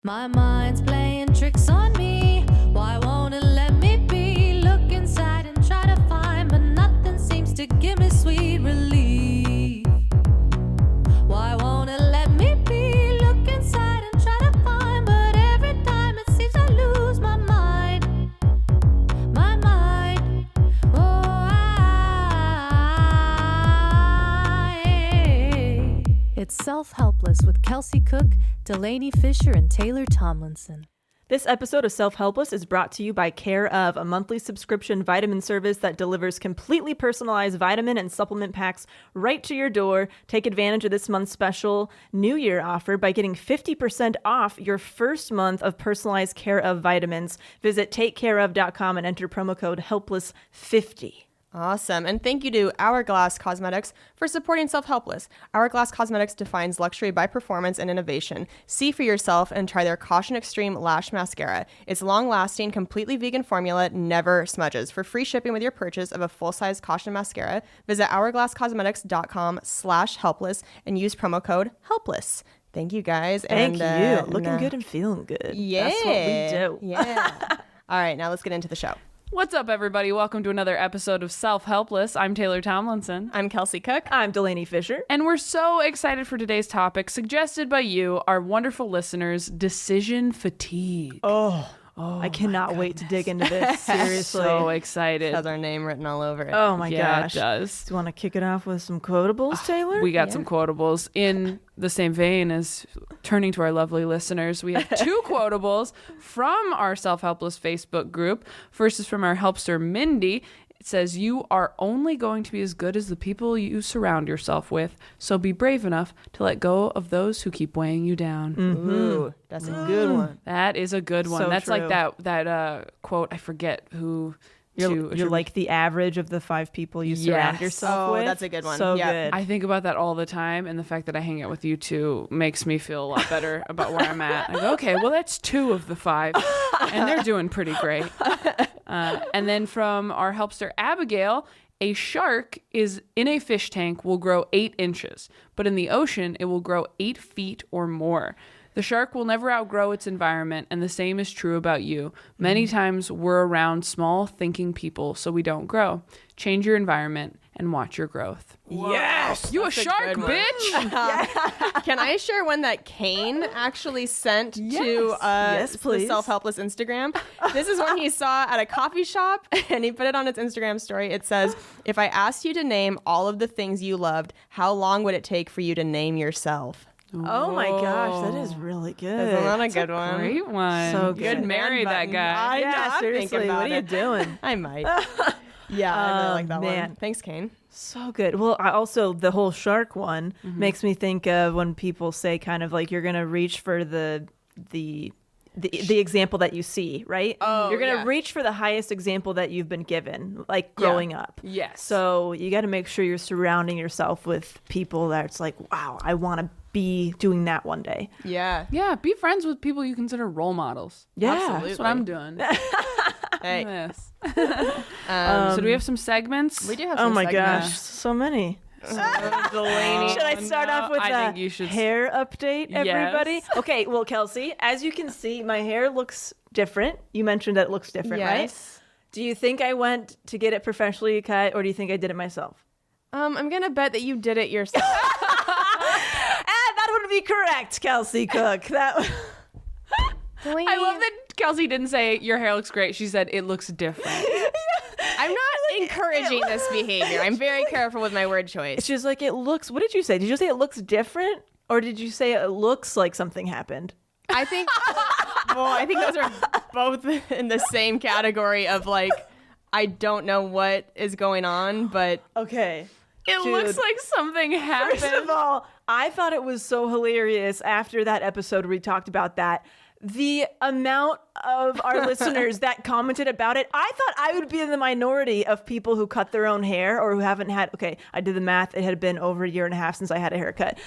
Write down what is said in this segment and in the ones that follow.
My mind's playing tricks on me. Why won't it let me be? Look inside and try to find, but nothing seems to give me sweet relief. Why won't it let me be? Look inside and try to find, but every time it seems I lose my mind. My mind. Oh, It's Self-Helpless with Kelsey Cook, Delaney Fisher, and Taylor Tomlinson. This episode of Self-Helpless is brought to you by Care of, a monthly subscription vitamin service that delivers completely personalized vitamin and supplement packs right to your door. Take advantage of this month's special New Year offer by getting 50% off your first month of personalized Care of vitamins. Visit takecareof.com and enter promo code HELPLESS50. Awesome. And thank you to Hourglass Cosmetics for supporting Self-Helpless. Hourglass Cosmetics defines luxury by performance and innovation. See for yourself and try their Caution Extreme Lash Mascara. Its long-lasting, completely vegan formula never smudges. For free shipping with your purchase of a full-size Caution Mascara, visit hourglasscosmetics.com/helpless and use promo code HELPLESS. Thank you, guys. Thank you. Looking good and feeling good. Yeah. That's what we do. Yeah. All right, now let's get into the show. What's up, everybody? Welcome to another episode of Self-Helpless. I'm Taylor Tomlinson. I'm Kelsey Cook. I'm Delaney Fisher. And we're so excited for today's topic, suggested by you, our wonderful listeners, decision fatigue. Oh, I cannot wait to dig into this. Seriously. So excited. It has our name written all over it. Oh my Yeah, gosh. it does. Do you want to kick it off with some quotables, Taylor? We got some quotables. In the same vein as turning to our lovely listeners, we have two quotables from our Self-Helpless Facebook group. First is from our helpster, Mindy. It says, "You are only going to be as good as the people you surround yourself with, so be brave enough to let go of those who keep weighing you down." Ooh, that's a good one. That is a good one. So That's true. like that quote. I forget who. You're like the average of the 5 people you surround Yes. yourself with. That's a good one. So Yeah. good. I think about that all the time, and the fact that I hang out with you two makes me feel a lot better about where I'm at. I go, okay, well, that's 2 of the 5, and they're doing pretty great. And then from our helpster, Abigail, a shark is in a fish tank will grow 8 inches, but in the ocean, it will grow 8 feet or more. The shark will never outgrow its environment, and the same is true about you. Many times we're around small thinking people, so we don't grow. Change your environment and watch your growth. Yes. You a That's a shark, good one. bitch! Can I share one that Kane actually sent to Yes, the please. Self-Helpless Instagram? This is one he saw at a coffee shop, and he put it on his Instagram story. It says, "If I asked you to name all of the things you loved, how long would it take for you to name yourself?" Oh my gosh, that is really good. Isn't that a good one? Great one. So You good. could marry that guy. I know, Yeah, I'm seriously, thinking about what are you it. doing? I might. Yeah, I really like that man. one. Thanks, Kane. So good. Well, I also, the whole shark one makes me think of when people say kind of like you're going to reach for the example that you see, right? Oh, you're going to yeah. reach for the highest example that you've been given, like growing up. Yes. So you got to make sure you're surrounding yourself with people that's like, wow, I want to be doing that one day. Yeah. Yeah, be friends with people you consider role models. Yeah. Absolutely. That's what I'm doing. Hey, Yes. So do we have some segments? we do have Oh some my segments. gosh, so many. Delaney. Should I start off with I a think you should. hair update, everybody? Yes. Okay, well, Kelsey, as you can see, my hair looks different. You mentioned that it looks different, right? Yes. Do you think I went to get it professionally cut, or do you think I did it myself? I'm going to bet that you did it yourself. That would be correct, Kelsey Cook. That. Delaney, I love that Kelsey didn't say your hair looks great. She said it looks different. I'm not encouraging this behavior. I'm very careful with my word choice. It's just like it looks. What did you say? Did you say it looks different, or did you say it looks like something happened? I think, well, I think those are both in the same category of like, I don't know what is going on, but Okay. It Dude. looks like something happened. First of all, I thought it was so hilarious after that episode where we talked about that. The amount of our listeners that commented about it, I thought I would be in the minority of people who cut their own hair or who haven't had, okay, I did the math. It had been over a year and a half since I had a haircut.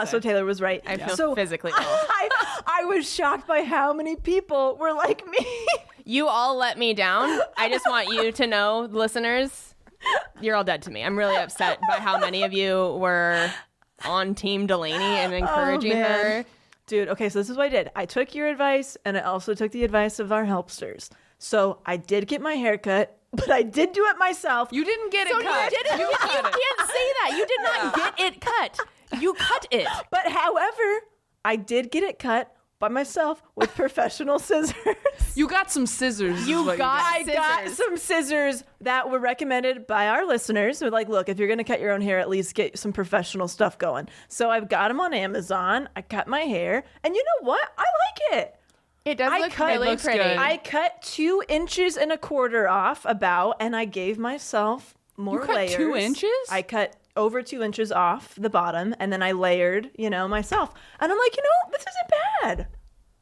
So Taylor was right. I feel so physically ill. I was shocked by how many people were like me. You all let me down. I just want you to know, listeners, you're all dead to me. I'm really upset by how many of you were on Team Delaney and encouraging man. her. Dude, okay, so this is what I did. I took your advice, and I also took the advice of our helpsters. So I did get my hair cut, but I did do it myself. You didn't get it cut. You can't say that. You did not get it cut. You cut it. But however, I did get it cut by myself with professional scissors. You got some scissors. You got I got some scissors that were recommended by our listeners. They're like, look, if you're going to cut your own hair, at least get some professional stuff going. So I've got them on Amazon. I cut my hair. And you know what? I like it. It does look cut, really looks pretty. good. I cut 2 inches and a quarter off and I gave myself more You cut layers. 2 inches? I cut over 2 inches off the bottom, and then I layered, myself. And I'm like, this isn't bad.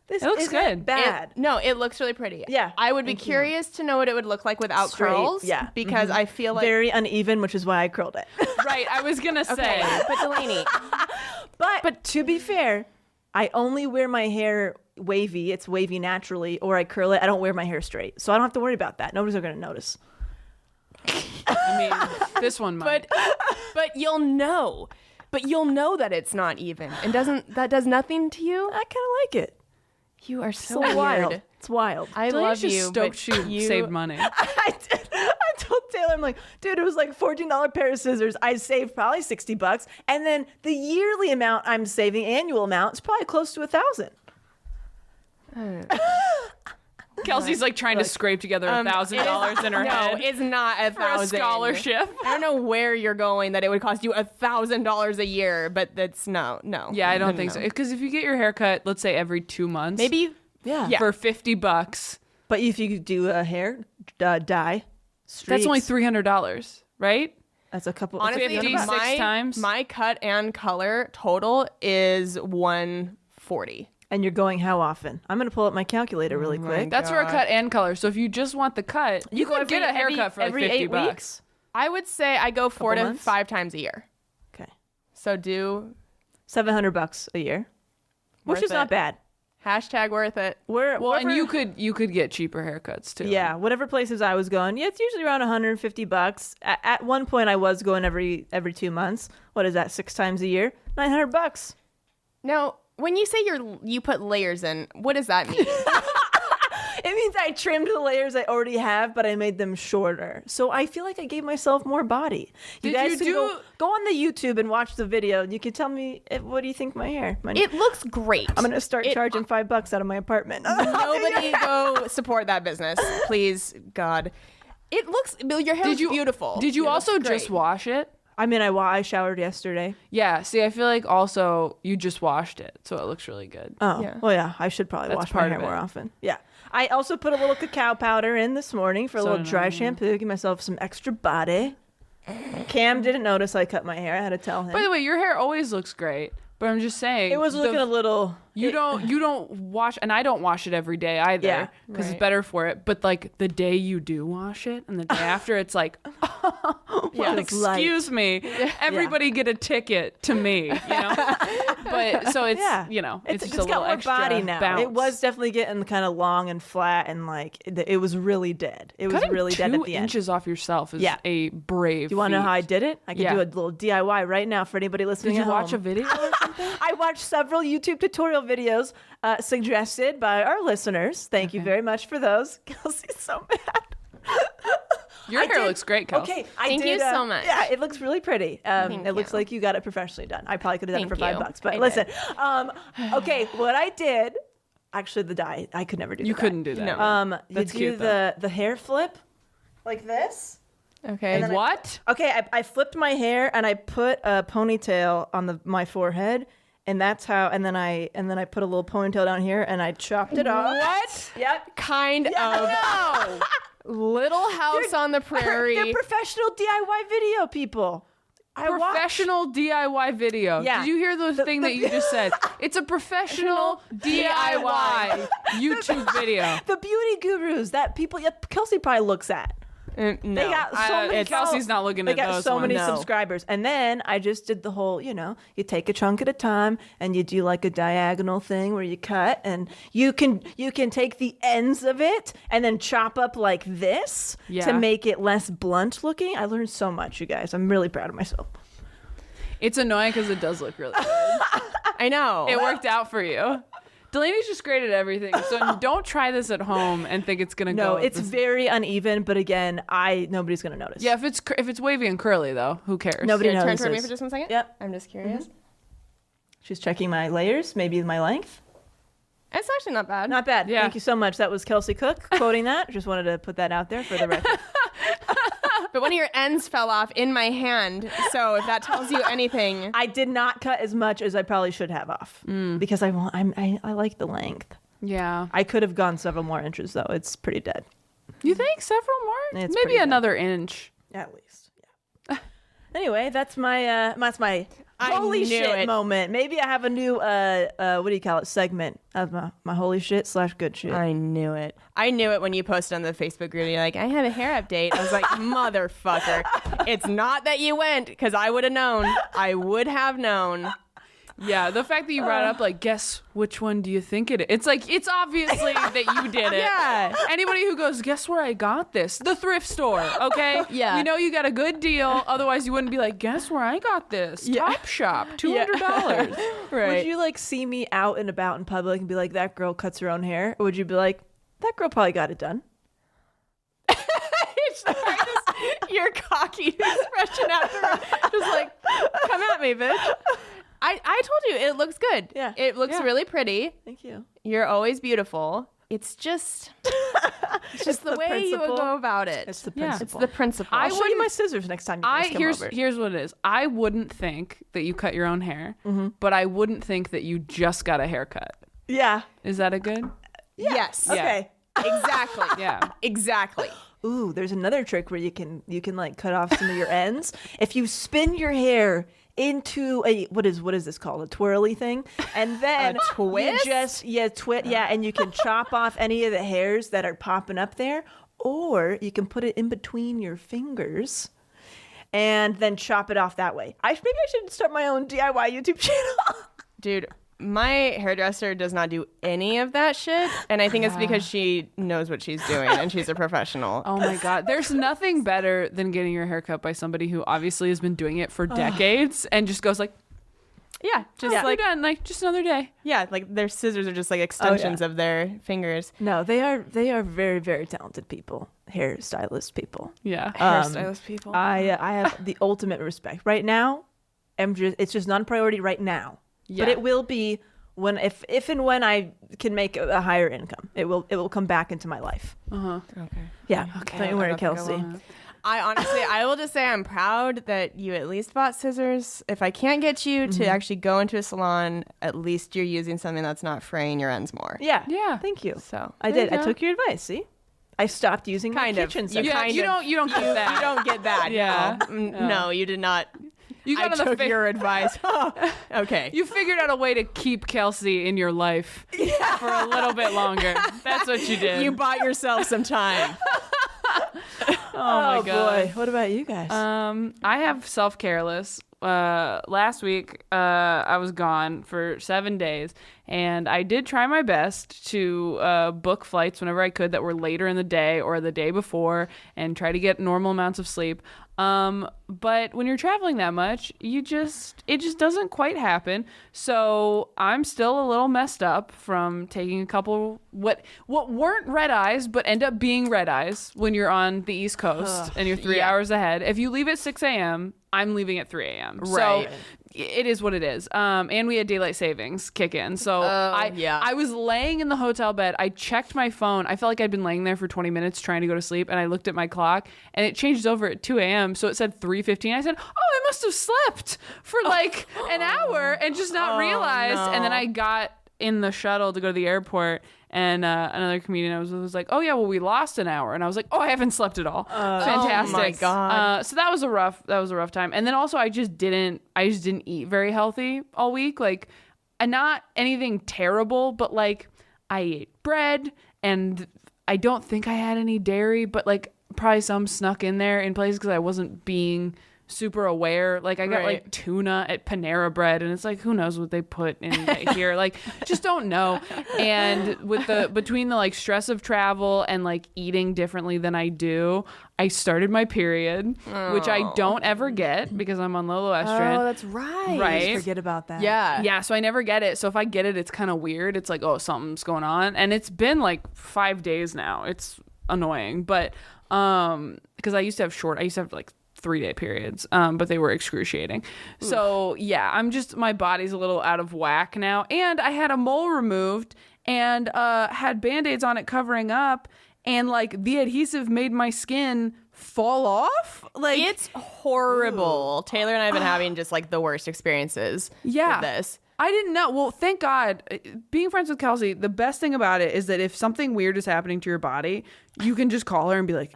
This looks isn't good. bad. It looks really pretty. Yeah, I would be thank you. curious to know what it would look like without Straight, curls. yeah. Because I feel like Very uneven, which is why I curled it. Right, I was going to say. Okay, but Delaney, But to be fair, I only wear my hair wavy. It's wavy naturally, or I curl it. I don't wear my hair straight. So I don't have to worry about that. Nobody's going to notice. I mean, this one might. but you'll know. But you'll know that it's not even. And that does nothing to you? I kind of like it. You are It's so wild. weird. It's wild. I Delaney's love just you, stoked but she saved money. I did. I told Taylor, I'm like, dude, it was like $14 pair of scissors. I saved probably $60, and then the yearly amount I'm saving, annual amount, is probably close to $1,000. Kelsey's like trying to scrape together $1,000 in her head No, it's not for a $1,000. scholarship. I don't know where you're going that it would cost you $1,000 a year, but that's no. Yeah, I don't No, think no. so. Because if you get your hair cut, let's say every 2 months, Maybe Yeah. for $50, But if you do a hair dye, streaks, that's only $300, right? That's a couple. honestly, 56 times? my cut and color total is $140. And you're going how often? I'm gonna pull up my calculator really quick. That's for a cut and color. So if you just want the cut, you go could get a haircut for like every 50 8 bucks. weeks. I would say I go 4 to months? 5 times a year. Okay, So do $700 a year, which Worth is not it. bad. hashtag worth it. Well, And you could get cheaper haircuts too. Yeah, whatever places I was going, it's usually around $150. At one point, I was going every 2 months. What is that? 6 times a year, $900. Now, when you say you put layers in, what does that mean? It means I trimmed the layers I already have, but I made them shorter. So I feel like I gave myself more body. You Did guys you can do- go on the YouTube and watch the video. You can tell me what do you think my hair. It looks great. I'm gonna start charging $5 out of my apartment. Nobody go support that business, please, God. It looks your hair is beautiful. Did you It also looks just great. wash it? I mean, I showered yesterday. Yeah. See, I feel like also you just washed it, so it looks really good. Oh, Yeah. well, yeah. I should probably That's wash my part hair of it. more often. Yeah. I also put a little cacao powder in this morning for a So little did dry I. shampoo, give myself some extra body. Cam didn't notice I cut my hair. I had to tell him. By the way, your hair always looks great, but I'm just saying it was looking a little. You don't wash, and I don't wash it every day Yeah, either because right. it's better for it. But like the day you do wash it, and the day after, it's like, Yeah, it's light. excuse me, everybody get a ticket to me, you know. But so it's Yeah. it's just it's a got little more extra body now. bounce. It was definitely getting kind of long and flat, and like it was really dead. It was Cutting really dead at 2 the end. inches off yourself is Yeah. a brave. Do you want to know how I did it? I could Yeah. do a little DIY right now for anybody listening. Did you at watch a home. video or something? I watched several YouTube tutorial videos suggested by our listeners. Thank you very much for those. Kelsey's so mad. Your hair looks great, Kel. Okay, Thank you so much. Yeah, it looks really pretty. Thank it looks you. like you got it professionally done. I probably could have done it for Thank you. $5, but I listen. Okay, what I did, actually, the dye, I could never do. You the dye. couldn't do that. No. You That's do cute, though. the hair flip, like this. Okay. And then What? Okay, I flipped my hair and I put a ponytail on my forehead, and that's how. And then I put a little ponytail down here, and I chopped it off. What Yep. kind of Little House on the Prairie? They're professional DIY video people. I watch. Professional DIY video. Yeah. Did you hear the thing that you just said? It's a professional DIY YouTube video. The beauty gurus that people. Yeah, Kelsey probably looks at. No. They got so many. Kelsey's not looking They at got those so ones. many No. subscribers, and then I just did the whole. You take a chunk at a time, and you do like a diagonal thing where you cut, and you can take the ends of it and then chop up like this to Yeah. make it less blunt looking. I learned so much, you guys. I'm really proud of myself. It's annoying because it does look really good. I know. It worked out for you. Delaney's just great at everything, so don't try this at home and think it's gonna go. No, it's very uneven, but again, nobody's gonna notice. Yeah, if it's wavy and curly though, who cares? Nobody Turn notices. toward me for just 1 second. Yep. I'm just curious. She's checking my layers, maybe my length. It's actually not bad. Not bad. Yeah. Thank you so much. That was Kelsey Cook quoting that. Just wanted to put that out there for the record. But one of your ends fell off in my hand, so if that tells you anything. I did not cut as much as I probably should have off because I like the length. Yeah. I could have gone several more inches though. It's pretty dead. You think several more? It's Maybe pretty another inch. At least. Yeah. Anyway, that's my I holy knew shit it. moment. Maybe I have a new what do you call it, segment of my holy shit / good shit. I knew it. I knew it when you posted on the Facebook group. You're like, I have a hair update. I was like, motherfucker. It's not that you went, because I would have known. I would have known. Yeah, the fact that you brought it up, like, guess which one do you think it is? It's like, it's obviously that you did it. Yeah. Anybody who goes, guess where I got this? The thrift store, okay? Yeah. We know you got a good deal. Otherwise, you wouldn't be like, guess where I got this? Yeah. Top Shop, $200. Right. Would you like see me out and about in public and be like, that girl cuts her own hair? Or would you be like, that girl probably got it done? Your cocky expression after, just like, come at me, bitch. I told you, it looks good. Yeah. It looks Yeah. really pretty. Thank you. You're always beautiful. It's just the way you would principle. go about it. It's the Yeah. principle. It's the principle. I'll show you wouldn't- my scissors next time you guys come over. Here's what it is. I wouldn't think that you cut your own hair, but I wouldn't think that you just got a haircut. Yeah. Is that a good? Yes. Yeah. Okay. Exactly. Yeah. Exactly. Ooh, there's another trick where you can like cut off some of your ends. If you spin your hair into a what is this called, a twirly thing, and then A twist? and you can chop off any of the hairs that are popping up there, or you can put it in between your fingers and then chop it off that way. Maybe I should start my own DIY YouTube channel. Dude, my hairdresser does not do any of that shit, and I think it's because she knows what she's doing and she's a professional. Oh my God. There's nothing better than getting your hair cut by somebody who obviously has been doing it for decades and just goes like, Yeah, just like, like done, like just another day. yeah, like their scissors are just like extensions of their fingers. No, they are very, very talented people, hairstylist people. Yeah. Hairstylist people. I have the ultimate respect. Right now, it's just non-priority right now. Yeah. But it will be if and when I can make a higher income. It will come back into my life. Uh-huh. Okay. Yeah. Okay. Don't you worry, I don't think I Kelsey. will. I will just say I'm proud that you at least bought scissors. If I can't get you to actually go into a salon, at least you're using something that's not fraying your ends more. Yeah. Yeah. Thank you. So I There did. you I go. took your advice. See, I stopped using Kind my of. kitchen. You stuff. Yeah, kind you of- don't get that. you don't get that. Yeah. No, you did not. You I got on the took your advice. Okay. You figured out a way to keep Kelsey in your life for a little bit longer. That's what you did. You bought yourself some time. oh my God. Boy, what about you guys? I have Self-Careless. Last week, I was gone for 7 days, and I did try my best to book flights whenever I could that were later in the day or the day before, and try to get normal amounts of sleep. But when you're traveling that much, it just doesn't quite happen. So I'm still a little messed up from taking a couple what weren't red eyes, but end up being red eyes when you're on the East Coast and you're 3 hours ahead. If you leave at 6 a.m., I'm leaving at 3 a.m. Right. So it is what it is. And we had daylight savings kick in. So I was laying in the hotel bed. I checked my phone. I felt like I'd been laying there for 20 minutes trying to go to sleep. And I looked at my clock and it changed over at 2 a.m. So it said 3:15. I said, oh, I must have slept for like an hour and just not realized. no. And then I got in the shuttle to go to the airport. And another comedian I was like, oh yeah, well we lost an hour, and I was like, oh, I haven't slept at all. Fantastic. Oh my God. So that was a rough time. And then also I just didn't eat very healthy all week. Like, and not anything terrible, but like I ate bread, and I don't think I had any dairy, but like probably some snuck in there in places because I wasn't being super aware. Like I got like tuna at Panera Bread, and it's like, who knows what they put in here? Like, just don't know. And with between the like stress of travel and like eating differently than I do, I started my period, which I don't ever get because I'm on low estrogen. Oh, that's right. Right. Forget about that. Yeah. Yeah, so I never get it. So if I get it, it's kind of weird. It's like, oh, something's going on. And it's been like 5 days now. It's annoying. But because I used to have like 3-day periods, but they were excruciating. Oof. So yeah, my body's a little out of whack now. And I had a mole removed and had Band-Aids on it covering up. And like the adhesive made my skin fall off. Like, it's horrible. Taylor and I have been having just like the worst experiences with this. I didn't know. Well, thank God. Being friends with Kelsey, the best thing about it is that if something weird is happening to your body, you can just call her and be like,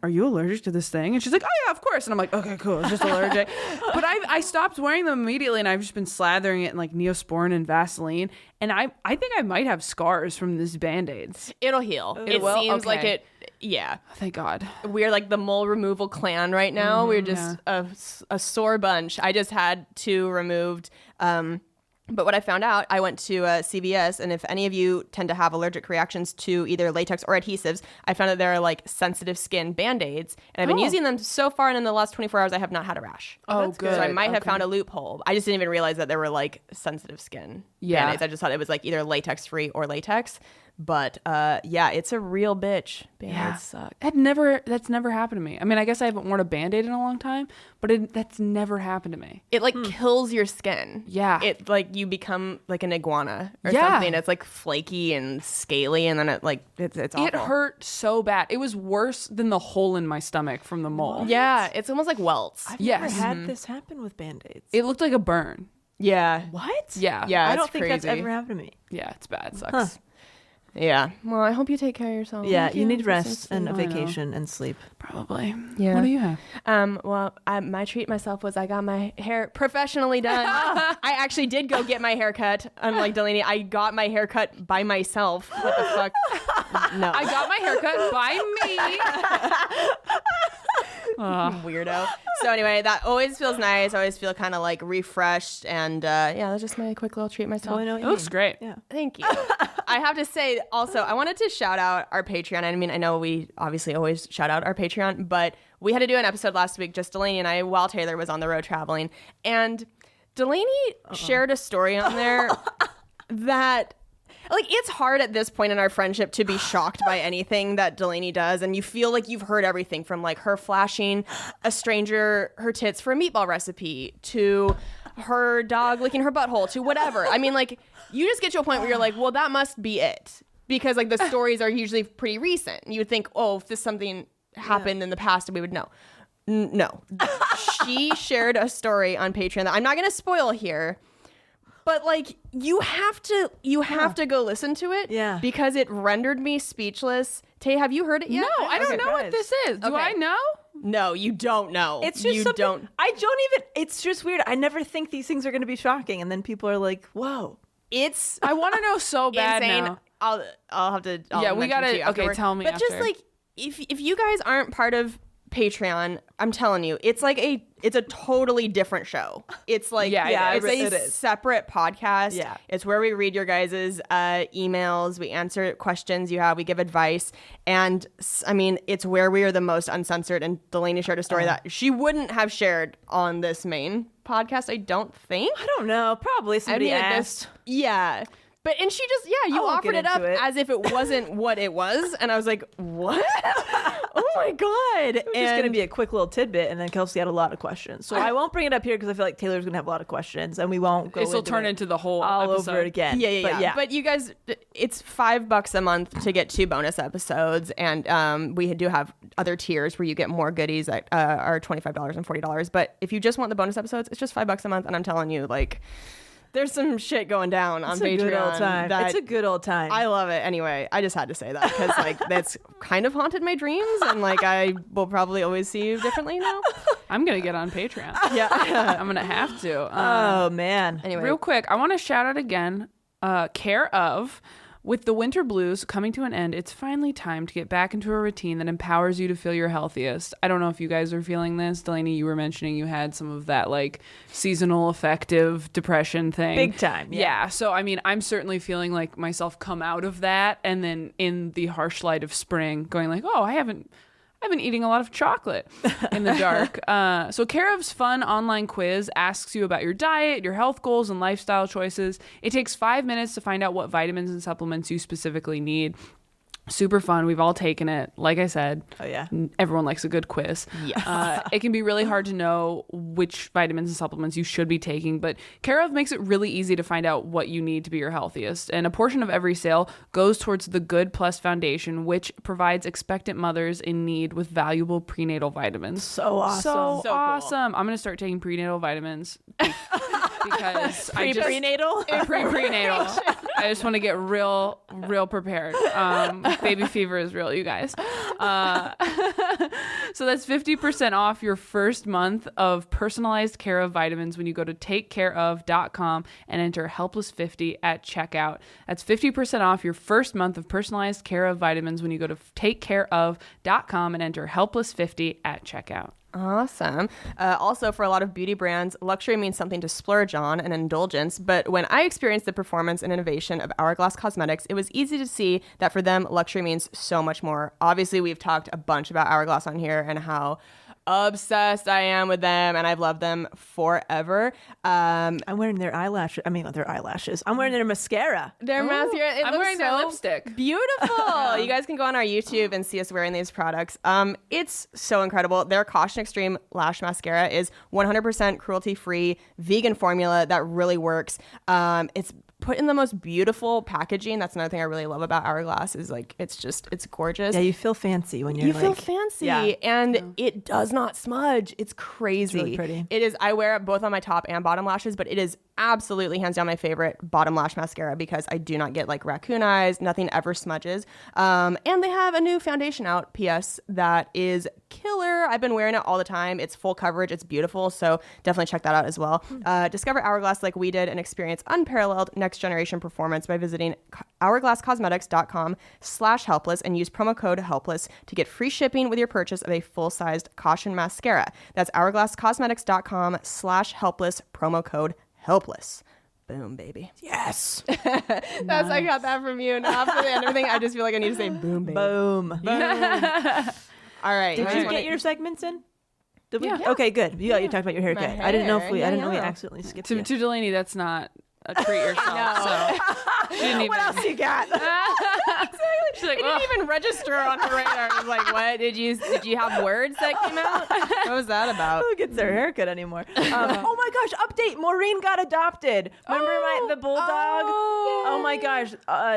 are you allergic to this thing? And she's like, oh yeah, of course. And I'm like, okay, cool. It's just allergic. But I stopped wearing them immediately, and I've just been slathering it in like Neosporin and Vaseline. And I think I might have scars from these Band-Aids. It'll heal. It seems like it. Yeah. Thank God. We're like the mole removal clan right now. We're just a sore bunch. I just had 2 removed. But what I found out, I went to CVS, and if any of you tend to have allergic reactions to either latex or adhesives, I found that there are like sensitive skin Band-Aids, and I've been using them so far, and in the last 24 hours, I have not had a rash. Oh, good. So I might have found a loophole. I just didn't even realize that there were like sensitive skin Band-Aids. I just thought it was like either latex-free or latex. But yeah, it's a real bitch. Band-Aids suck. That's never happened to me. I mean, I guess I haven't worn a Band-Aid in a long time, but that's never happened to me. It like kills your skin. Yeah. It like you become like an iguana or something. It's like flaky and scaly, and then it like it's awful. It hurt so bad. It was worse than the hole in my stomach from the mole. Yeah, it's almost like welts. I've never had this happen with Band-Aids. It looked like a burn. Yeah. What? Yeah. Yeah, I don't think that's ever happened to me. Yeah, it's bad. It sucks. Huh. Yeah. Well, I hope you take care of yourself. Yeah, you need rest and a vacation and sleep. Probably. Yeah. What do you have? Well, my treat myself was I got my hair professionally done. I actually did go get my hair cut. Unlike Delaney, I got my hair cut by myself. What the fuck? No. I got my hair cut by me. Weirdo. So anyway, that always feels nice. I always feel kind of like refreshed, and yeah, that's just my quick little treat myself. Totally know what It you looks mean. great. Yeah. Thank you. I have to say also, I wanted to shout out our Patreon. I mean, I know we obviously always shout out our Patreon, but we had to do an episode last week, just Delaney and I, while Taylor was on the road traveling. And Delaney shared a story on there that, like, it's hard at this point in our friendship to be shocked by anything that Delaney does. And you feel like you've heard everything from, like, her flashing a stranger her tits for a meatball recipe to her dog licking her butthole to whatever. I mean, like, you just get to a point where you're like, well, that must be it. Because, like, the stories are usually pretty recent. You would think, oh, if this something happened in the past, we would know. No. She shared a story on Patreon that I'm not going to spoil here. But, like, you have to go listen to it. Yeah. Because it rendered me speechless. Tay, have you heard it yet? No, I don't know what this is. Do I know? No, you don't know. It's just you something, don't. I don't even, it's just weird. I never think these things are going to be shocking. And then people are like, whoa. It's I want to know so bad insane. now. I'll have to. Yeah, we mention gotta- it to you okay, afterward. tell me But just after. like if you guys aren't part of Patreon, I'm telling you, it's like it's a totally different show. It's like Yeah, it's it a is. separate podcast. Yeah. It's where we read your guys' emails, we answer questions you have, we give advice, and I mean, it's where we are the most uncensored. And Delaney shared a story that she wouldn't have shared on this main podcast, I don't think. I don't know. Probably somebody at asked. Yeah. But, and she just, you won't offered get it up into it. as if it wasn't what it was. And I was like, what? Oh my God. It was just going to be a quick little tidbit, and then Kelsey had a lot of questions. So I won't bring it up here because I feel like Taylor's going to have a lot of questions, and we won't go This will into turn it into the whole all episode. over it again. Yeah. But you guys, it's $5 a month to get 2 bonus episodes. And we do have other tiers where you get more goodies that are $25 and $40. But if you just want the bonus episodes, it's just $5 a month. And I'm telling you, like, there's some shit going down on It's Patreon. a good old time. that- It's a good old time. I love it. Anyway, I just had to say that because like that's kind of haunted my dreams, and like I will probably always see you differently now. I'm gonna get on Patreon. Yeah. I'm gonna have to. Oh man. Anyway, Real quick, I want to shout out again, care of With the winter blues coming to an end, it's finally time to get back into a routine that empowers you to feel your healthiest. I don't know if you guys are feeling this. Delaney, you were mentioning you had some of that like seasonal affective depression thing. Big time. Yeah. So, I mean, I'm certainly feeling like myself come out of that. And then in the harsh light of spring going like, oh, I've been eating a lot of chocolate in the dark. So Care of's fun online quiz asks you about your diet, your health goals, and lifestyle choices. It takes 5 minutes to find out what vitamins and supplements you specifically need. Super fun. We've all taken it. Like I said, Oh, yeah. everyone likes a good quiz. Yes. It can be really hard to know which vitamins and supplements you should be taking, but Care of makes it really easy to find out what you need to be your healthiest. And a portion of every sale goes towards the Good Plus Foundation, which provides expectant mothers in need with valuable prenatal vitamins. So awesome. So cool. awesome. I'm going to start taking prenatal vitamins because Prenatal? Prenatal. I just want to get real prepared. Baby fever is real, you guys. So that's 50% off your first month of personalized Care of vitamins when you go to takecareof.com and enter Helpless50 at checkout. That's 50% off your first month of personalized Care of vitamins when you go to takecareof.com and enter Helpless50 at checkout. Awesome. Also, for a lot of beauty brands, luxury means something to splurge on, an indulgence. But when I experienced the performance and innovation of Hourglass Cosmetics, it was easy to see that for them, luxury means so much more. Obviously, we've talked a bunch about Hourglass on here and how obsessed I am with them, and I've loved them forever. I'm wearing their eyelashes. I mean, not their eyelashes. I'm wearing their mascara. Their mascara, it I'm looks wearing their so lipstick. beautiful. You guys can go on our YouTube and see us wearing these products. It's so incredible. Their Caution Extreme Lash Mascara is 100% cruelty-free, vegan formula that really works. It's put in the most beautiful packaging. That's another thing I really love about Hourglass is like it's gorgeous. Yeah, you feel fancy when you're You like... feel fancy, Yeah. and it does not smudge. It's crazy. It's really pretty. It is. I wear it both on my top and bottom lashes, but it is absolutely hands down my favorite bottom lash mascara because I do not get like raccoon eyes. Nothing ever smudges. And they have a new foundation out, PS, that is killer. I've been wearing it all the time. It's full coverage. It's beautiful. So definitely check that out as well. Discover Hourglass like we did and experience unparalleled next generation performance by visiting hourglasscosmetics.com/helpless and use promo code helpless to get free shipping with your purchase of a full-sized Caution mascara. That's hourglasscosmetics.com/helpless, promo code helpless. Boom, baby. Yes. That's I got that from you. Now after the end of everything, I just feel like I need to say boom, baby. Boom. All right. Did guys you wanna- get your segments in? Did we? Yeah. Okay, good. You talked about your haircut. I didn't know if we. hair, I didn't know we yeah. accidentally skipped To you. Delaney, that's not a treat yourself. So she didn't even. What else you got? She's like, It "Ugh." didn't even register on her radar. I was like, what? Did you have words that came out? What was that about? Who gets their haircut anymore? Oh my gosh! Update: Maureen got adopted. Remember the bulldog? Oh my gosh!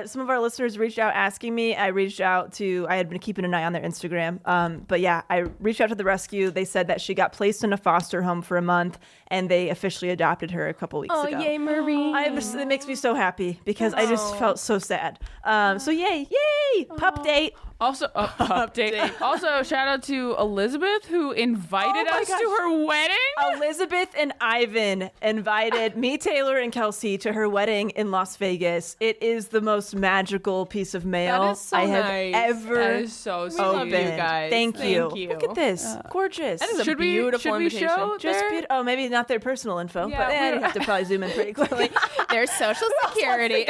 Some of our listeners reached out asking me. I reached out to. I had been keeping an eye on their Instagram. But yeah, I reached out to the rescue. They said that she got placed in a foster home for a month, and they officially adopted her a couple weeks ago. yay, Maureen. It makes me so happy because I just felt so sad. So yay! Pup date. Also, update. Also, shout out to Elizabeth who invited Oh my us gosh. to her wedding. Elizabeth and Ivan invited me, Taylor, and Kelsey to her wedding in Las Vegas. It is the most magical piece of mail That is so I have nice. ever That is so sweet. love you opened. guys. Thank you. Thank you. Look at this. Gorgeous. That is a Should beautiful we invitation. show just their- beautiful. Oh, maybe not their personal info, Yeah, but we- I'd have to probably zoom in pretty quickly. There's social security.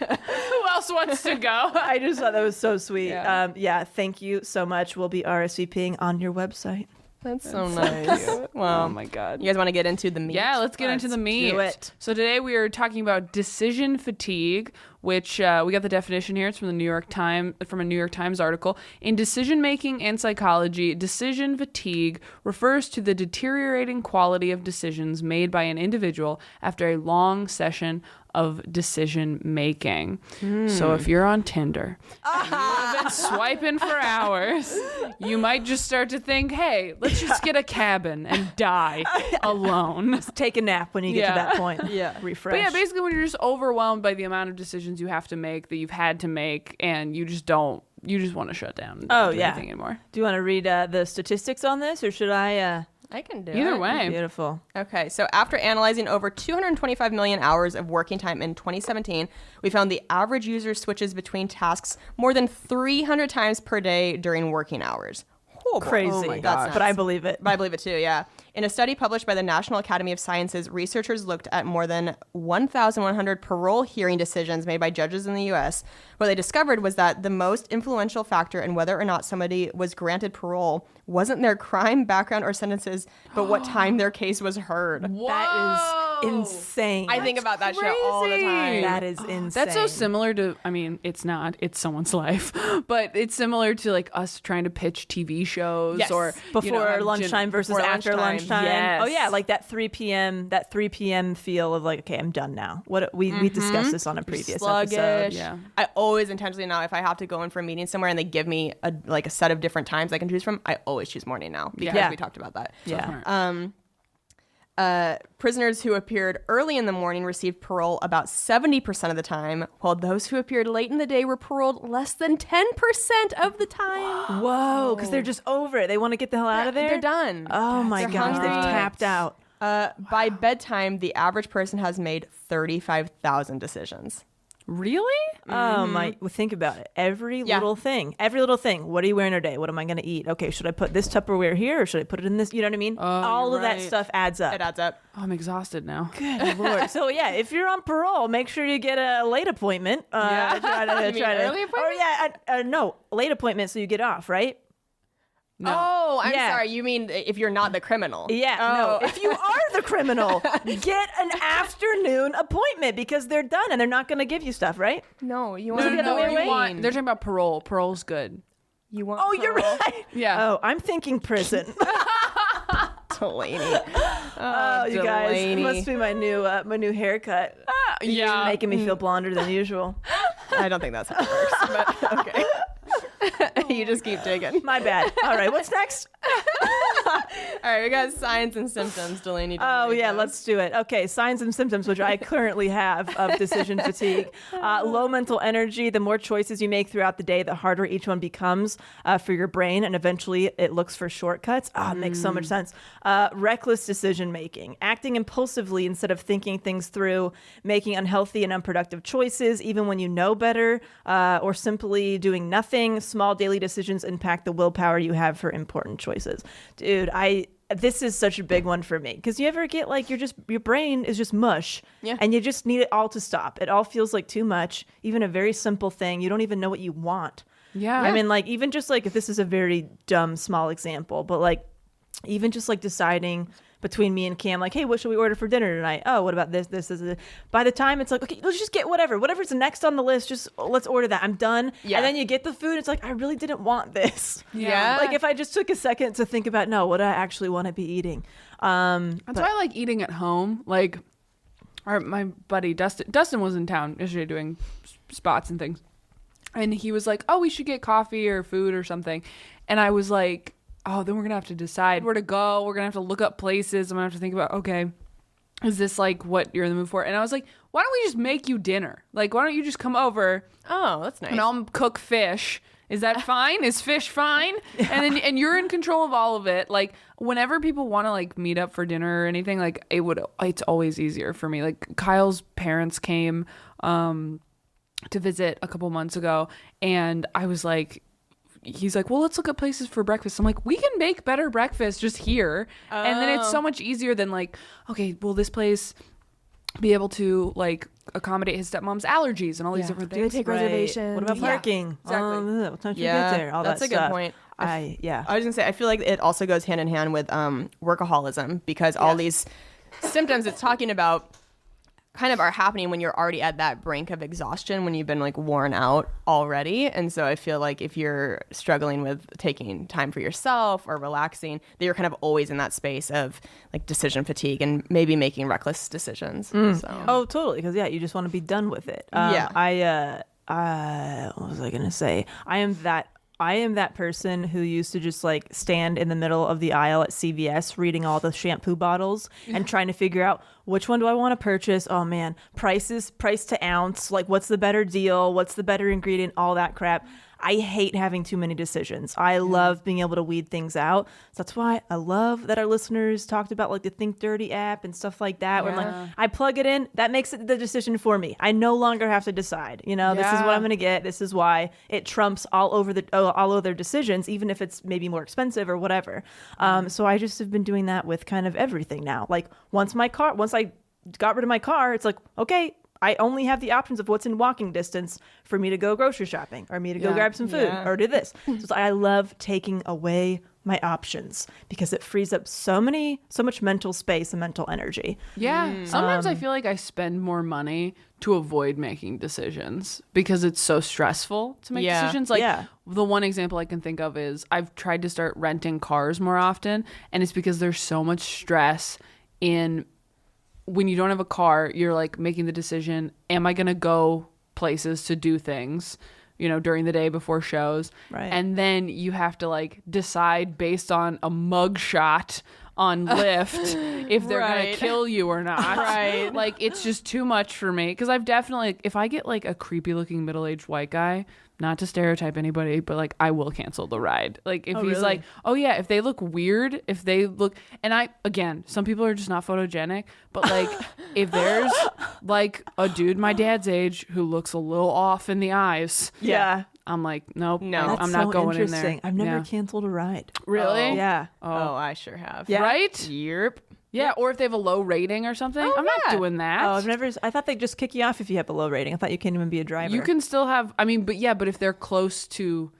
Who else wants to go? I just thought that was so sweet. Yeah. Thank you so much. We'll be RSVPing on your website. That's so nice. Wow. Oh my god. You guys want to get into the meat? Yeah, let's get into the meat. do it. So today we are talking about decision fatigue, which we got the definition here. It's from the New York Times, from a New York Times article. In decision making and psychology, decision fatigue refers to the deteriorating quality of decisions made by an individual after a long session of decision making. So if you're on Tinder, and you've been swiping for hours, you might just start to think, hey, let's just get a cabin and die alone. Take a nap when you get to Yeah. that point. Yeah. Refresh. But yeah, basically when you're just overwhelmed by the amount of decisions you have to make that you've had to make and you just want to shut down and Oh, don't do yeah. anything anymore. Do you want to read the statistics on this, or should I? I can do Either it. way. Beautiful. Okay, so after analyzing over 225 million hours of working time in 2017, we found the average user switches between tasks more than 300 times per day during working hours. Oh, boy. Crazy. Oh my God. But I believe it. But I believe it too, yeah. In a study published by the National Academy of Sciences, researchers looked at more than 1,100 parole hearing decisions made by judges in the U.S. What they discovered was that the most influential factor in whether or not somebody was granted parole wasn't their crime, background, or sentences, but what time their case was heard. That is insane. I think about that shit all the crazy. time. That is insane. That's so similar to, I mean, it's not, it's someone's life, but it's similar to like us trying to pitch TV shows Yes. or Before have lunchtime versus before after lunchtime. Yes. Oh yeah, like that 3 p.m. feel of like, okay, I'm done now. What we discussed this on a previous Sluggish. episode. Yeah. I always intentionally now, if I have to go in for a meeting somewhere and they give me a set of different times I can choose from, I always choose morning now because Yeah. we talked about that. Yeah. Prisoners who appeared early in the morning received parole about 70% of the time, while those who appeared late in the day were paroled less than 10% of the time. Whoa, because they're just over it. They want to get the hell out of there. They're done. Oh my They're gosh, they've hungry. tapped out. By bedtime, the average person has made 35,000 decisions. Really? Oh my! Well, think about it. Every Yeah. little thing. What are you wearing today? What am I going to eat? Okay, should I put this Tupperware here or should I put it in this? You know what I mean? All you're of that right. stuff adds up. It adds up. Oh, I'm exhausted now. Good Lord. So yeah, if you're on parole, make sure you get a late appointment. Yeah. You mean early appointment? Or yeah, no, late appointment so you get off, right? No. Oh, I'm Yeah. sorry. You mean if you're not the criminal? Yeah, Oh. no. If you are the criminal, get an afternoon appointment because they're done and they're not going to give you stuff, right? No, you Was want it to the other way know around? you Want, they're talking about parole. Parole's good. You want Oh, you're parole? right. Yeah. Oh, I'm thinking prison. Delaney. Oh, you guys, it Delaney. must be my new haircut. Yeah. Making me feel blonder than usual. I don't think that's how it works, but okay. You just keep digging. My bad. All right, what's next? All right, we got signs and symptoms, Delaney. Oh, yeah, let's do it. Okay, signs and symptoms, which I currently have of decision fatigue. Low mental energy. The more choices you make throughout the day, the harder each one becomes for your brain, and eventually it looks for shortcuts. It makes so much sense. Reckless decision making. Acting impulsively instead of thinking things through, making unhealthy and unproductive choices, even when you know better, or simply doing nothing. Small daily decisions impact the willpower you have for important choices. Dude, this is such a big one for me because you ever get like your brain is just mush, Yeah. and you just need it all to stop. It all feels like too much. Even a very simple thing, you don't even know what you want. Yeah. I mean, like even just like if this is a very dumb small example, but like even just like deciding between me and Cam, like, hey, what should we order for dinner tonight? Oh, what about this? By the time it's like, okay, let's just get whatever's next on the list. Just let's order that. I'm done. Yeah. And then you get the food. It's like, I really didn't want this. Yeah. Like if I just took a second to think about, no, what do I actually want to be eating? That's why I like eating at home. Like, my buddy Dustin was in town yesterday doing spots and things, and he was like, "Oh, we should get coffee or food or something," and I was like, "Oh, then we're gonna have to decide where to go. We're gonna have to look up places. I'm gonna have to think about, okay, is this like what you're in the mood for?" And I was like, "Why don't we just make you dinner? Like, why don't you just come over Oh, that's nice. and I'll cook fish?" Is that fine? Is fish fine? And you're in control of all of it. Like whenever people want to like meet up for dinner or anything, like it's always easier for me. Like Kyle's parents came to visit a couple months ago, and I was like, he's like, well, let's look at places for breakfast. I'm like, we can make better breakfast just here. And then it's so much easier than like, okay, will this place be able to like accommodate his stepmom's allergies and all these different things? reservations? What about Yeah, parking? exactly. What time should you get there? All that's that a good stuff. point. I was gonna say, I feel like it also goes hand in hand with workaholism because all these symptoms it's talking about kind of are happening when you're already at that brink of exhaustion, when you've been like worn out already. And so I feel like if you're struggling with taking time for yourself or relaxing, that you're kind of always in that space of like decision fatigue and maybe making reckless decisions. So. Oh, totally. Because you just want to be done with it. Yeah. What was I gonna say? I am that person who used to just like stand in the middle of the aisle at CVS reading all the shampoo bottles and trying to figure out which one do I want to purchase. Oh man, price to ounce, like what's the better deal, what's the better ingredient, all that crap. I hate having too many decisions. I love being able to weed things out. So that's why I love that our listeners talked about like the Think Dirty app and stuff like that. Where like I plug it in, that makes it the decision for me. I no longer have to decide. You know, this is what I'm going to get. This is why it trumps all other decisions, even if it's maybe more expensive or whatever. So I just have been doing that with kind of everything now. Like once I got rid of my car, it's like, okay, I only have the options of what's in walking distance for me to go grocery shopping or me to go grab some food or do this. So I love taking away my options because it frees up so much mental space and mental energy. Yeah. Sometimes I feel like I spend more money to avoid making decisions because it's so stressful to make decisions. Like the one example I can think of is I've tried to start renting cars more often, and it's because there's so much stress in when you don't have a car, you're like making the decision, am I going to go places to do things, you know, during the day before shows? Right. And then you have to like decide based on a mug shot on Lyft if they're going to kill you or not. Right. Like it's just too much for me. Because I've definitely, if I get like a creepy looking middle-aged white guy, not to stereotype anybody, but like I will cancel the ride. Like if he's like, oh yeah, if they look weird, and again, some people are just not photogenic, but like if there's like a dude my dad's age who looks a little off in the eyes, I'm like, nope, no, I'm not going in there. I've never canceled a ride. Really? Yeah. Oh, I sure have. Yeah. Right? Yep. Yeah, or if they have a low rating or something. I'm not doing that. Oh, I thought they'd just kick you off if you have a low rating. I thought you can't even be a driver. You can still have, but if they're close to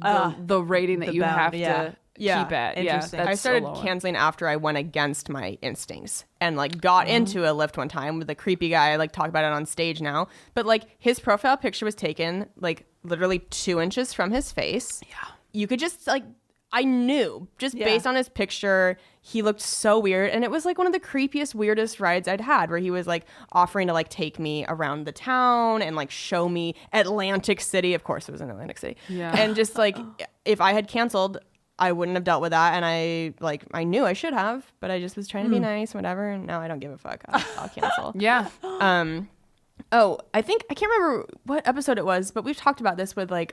the rating that you have to keep at. Interesting. I started canceling after I went against my instincts and like got into a Lyft one time with a creepy guy. I like talk about it on stage now, but like his profile picture was taken like literally 2 inches from his face. Yeah. You could just like, I knew just based on his picture, he looked so weird. And it was like one of the creepiest, weirdest rides I'd had where he was like offering to like take me around the town and like show me Atlantic City. Of course it was in Atlantic City. Yeah. And just like, if I had canceled, I wouldn't have dealt with that. And I knew I should have, but I just was trying to be nice, whatever. And now I don't give a fuck. I'll cancel. Yeah. Oh, I can't remember what episode it was, but we've talked about this with like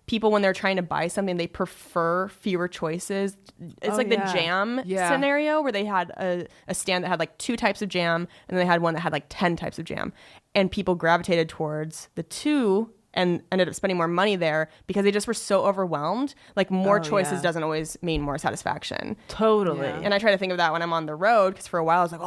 people when they're trying to buy something, they prefer fewer choices. It's the jam scenario where they had a stand that had like 2 types of jam, and then they had one that had like 10 types of jam, and people gravitated towards the 2 and ended up spending more money there because they just were so overwhelmed. Like more choices doesn't always mean more satisfaction. Totally. And I try to think of that when I'm on the road, because for a while I was like,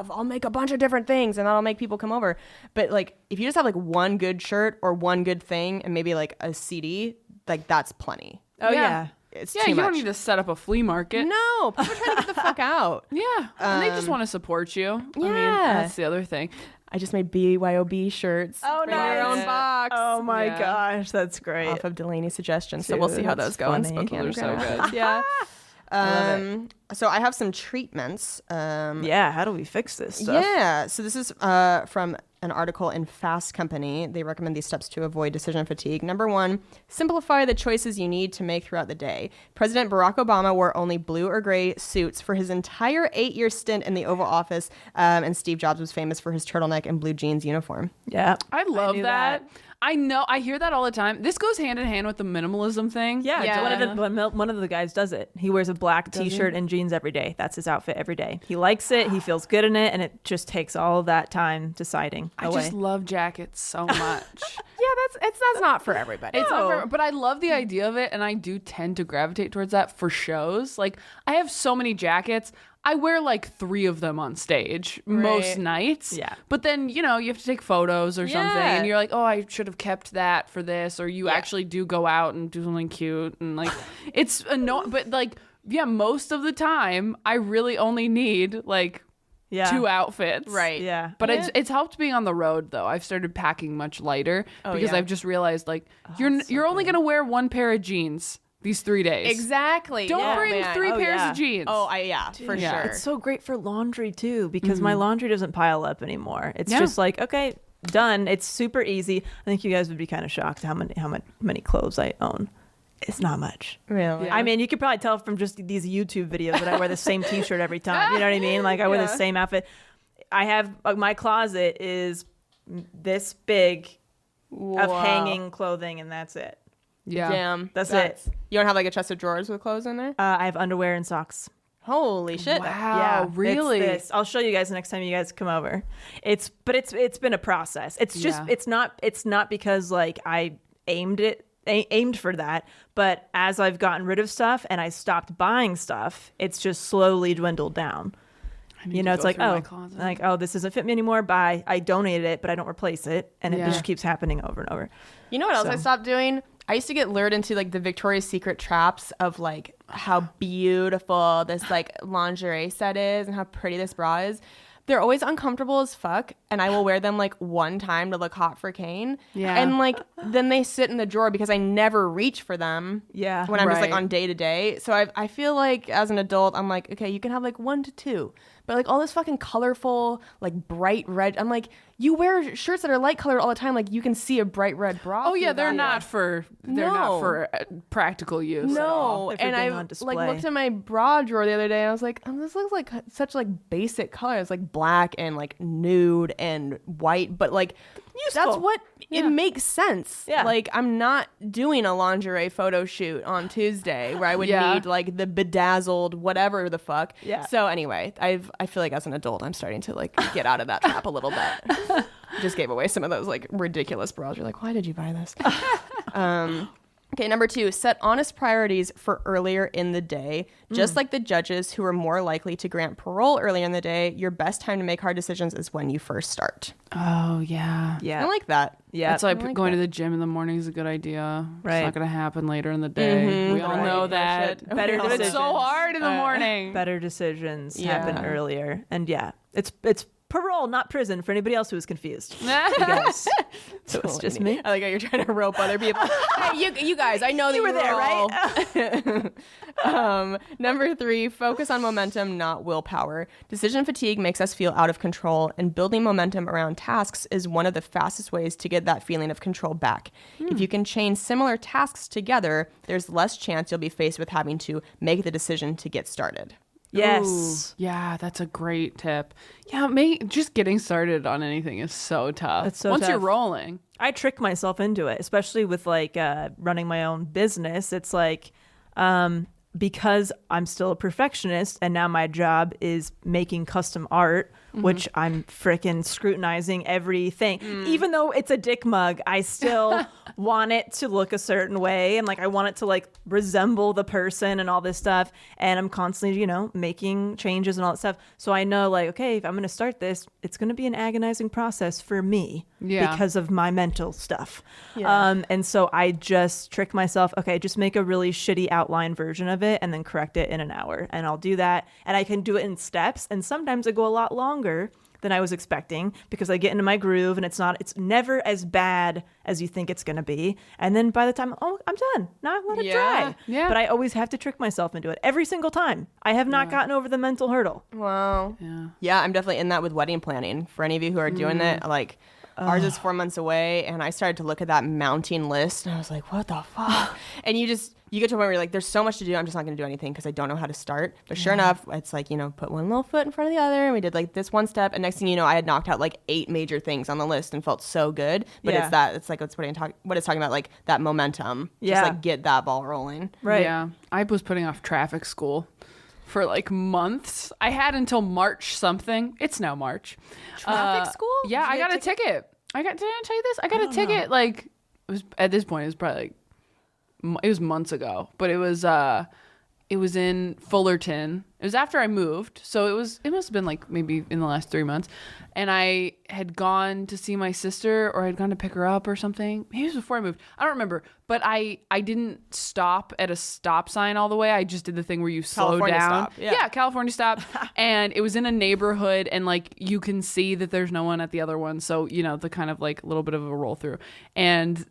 I'll make a bunch of different things and that'll make people come over. But like if you just have like one good shirt or one good thing and maybe like a CD, like that's plenty. Oh yeah. It's you too much. don't need to set up a flea market. No, people are trying to get the fuck out. Yeah. And they just want to support you. I mean, that's the other thing. I just made BYOB shirts. Oh, Bring nice. your own box. Oh my gosh, that's great. Off of Delaney suggestions. So we'll see how those go in Spokane. They're so good. Yeah. So I have some treatments. How do we fix this stuff? Yeah. So this is from an article in Fast Company. They recommend these steps to avoid decision fatigue. Number 1, simplify the choices you need to make throughout the day. President Barack Obama wore only blue or gray suits for his entire 8-year stint in the Oval Office, and Steve Jobs was famous for his turtleneck and blue jeans uniform. Yeah. I love that. I know. I hear that all the time. This goes hand in hand with the minimalism thing. Yeah. One of the guys does it. He wears a black T-shirt and jeans every day. That's his outfit every day. He likes it. He feels good in it, and it just takes all that time deciding. I just love jackets so much. That's not for everybody. It's not for, but I love the idea of it, and I do tend to gravitate towards that for shows. Like I have so many jackets. I wear like 3 of them on stage most nights. Yeah. But then, you have to take photos or something, and you're like, oh, I should have kept that for this. Or you actually do go out and do something cute. And like, it's annoying. But like, most of the time, I really only need like 2 outfits. Right. Yeah. But it's helped being on the road, though. I've started packing much lighter because I've just realized like, you're only going to wear 1 pair of jeans these 3 days. Exactly. Don't bring 3 pairs of jeans. Oh, for sure. It's so great for laundry too, because my laundry doesn't pile up anymore. It's just like, okay, done. It's super easy. I think you guys would be kind of shocked how many clothes I own. It's not much. Really? Yeah. I mean, you could probably tell from just these YouTube videos that I wear the same T-shirt every time. You know what I mean? Like I wear the same outfit. I have my closet is this big of hanging clothing, and that's it. Yeah. Damn. That's it. You don't have like a chest of drawers with clothes in there? I have underwear and socks. Holy shit. Wow, really? It's this. I'll show you guys next time you guys come over. It's been a process. It's just it's not because like I aimed for that, but as I've gotten rid of stuff and I stopped buying stuff, it's just slowly dwindled down. You know, it's like, this doesn't fit me anymore. Bye. I donated it, but I don't replace it, and it just keeps happening over and over. You know what else I stopped doing? I used to get lured into like the Victoria's Secret traps of like how beautiful this like lingerie set is and how pretty this bra is. They're always uncomfortable as fuck, and I will wear them like one time to look hot for Kane. Yeah. And like then they sit in the drawer because I never reach for them. Yeah. When I'm just like on day to day. So I feel like as an adult, I'm like, okay, you can have like 1 to 2. But like all this fucking colorful, like bright red. I'm like, you wear shirts that are light colored all the time. Like you can see a bright red bra. Oh yeah, they're that. not for practical use. No, They're for and being I on display. like looked at my bra drawer the other day, and I was like, oh, this looks like such like basic colors, like black and like nude and white, but like that's what it makes sense. Yeah. Like I'm not doing a lingerie photo shoot on Tuesday where I would need like the bedazzled whatever the fuck. Yeah. So anyway, I feel like as an adult, I'm starting to like get out of that trap a little bit. Just gave away some of those like ridiculous bras. You're like, why did you buy this? Okay, number 2, set honest priorities for earlier in the day. Just like the judges who are more likely to grant parole earlier in the day, your best time to make hard decisions is when you first start. Oh yeah. Yeah. I like that. Yeah. It's like going to the gym in the morning is a good idea. Right. It's not going to happen later in the day. We all know that. Better But it's so decisions. hard in the morning. Better decisions happen earlier. And it's parole, not prison, for anybody else who is confused. You guys. So it's just me. I like how you're trying to rope other people. Hey, you guys, I know that you were there, right? Number 3, focus on momentum, not willpower. Decision fatigue makes us feel out of control, and building momentum around tasks is one of the fastest ways to get that feeling of control back. If you can chain similar tasks together, there's less chance you'll be faced with having to make the decision to get started. Yes. Ooh, yeah, that's a great tip. Yeah, just getting started on anything is so tough. It's so Once you're tough. rolling. I trick myself into it, especially with like running my own business. It's like because I'm still a perfectionist and now my job is making custom art, which I'm freaking scrutinizing everything. Even though it's a dick mug, I still want it to look a certain way. And like, I want it to like resemble the person and all this stuff. And I'm constantly, making changes and all that stuff. So I know like, okay, if I'm going to start this, it's going to be an agonizing process for me because of my mental stuff. Yeah. And so I just trick myself, okay, just make a really shitty outline version of it and then correct it in an hour. And I'll do that. And I can do it in steps. And sometimes I go a lot longer than I was expecting because I get into my groove and it's never as bad as you think it's going to be. And then by the time, I'm done. Now I let it dry. Yeah. But I always have to trick myself into it every single time. I have not gotten over the mental hurdle. Wow. Yeah, I'm definitely in that with wedding planning. For any of you who are doing it, like ours is 4 months away, and I started to look at that mounting list, and I was like, what the fuck? And you get to a point where you're like, there's so much to do, I'm just not going to do anything because I don't know how to start. But sure enough, it's like, put one little foot in front of the other, and we did like this one step, and next thing you know, I had knocked out like 8 major things on the list and felt so good. But it's like, what it's talking about, like that momentum. Just like get that ball rolling. Right. Yeah. I was putting off traffic school for like months. I had until March something. It's now March. Traffic school? Yeah, I got a ticket. Did I tell you this? I got a ticket like at this point it was probably like it was months ago, but it was in Fullerton. It was after I moved, so it must have been like maybe in the last 3 months. And I had gone to see my sister, or I'd gone to pick her up or something. Maybe it was before I moved. I don't remember. But I didn't stop at a stop sign all the way. I just did the thing where you slow California down. stop. Yeah, California stop. And it was in a neighborhood, and like you can see that there's no one at the other one. So, the kind of like a little bit of a roll through. And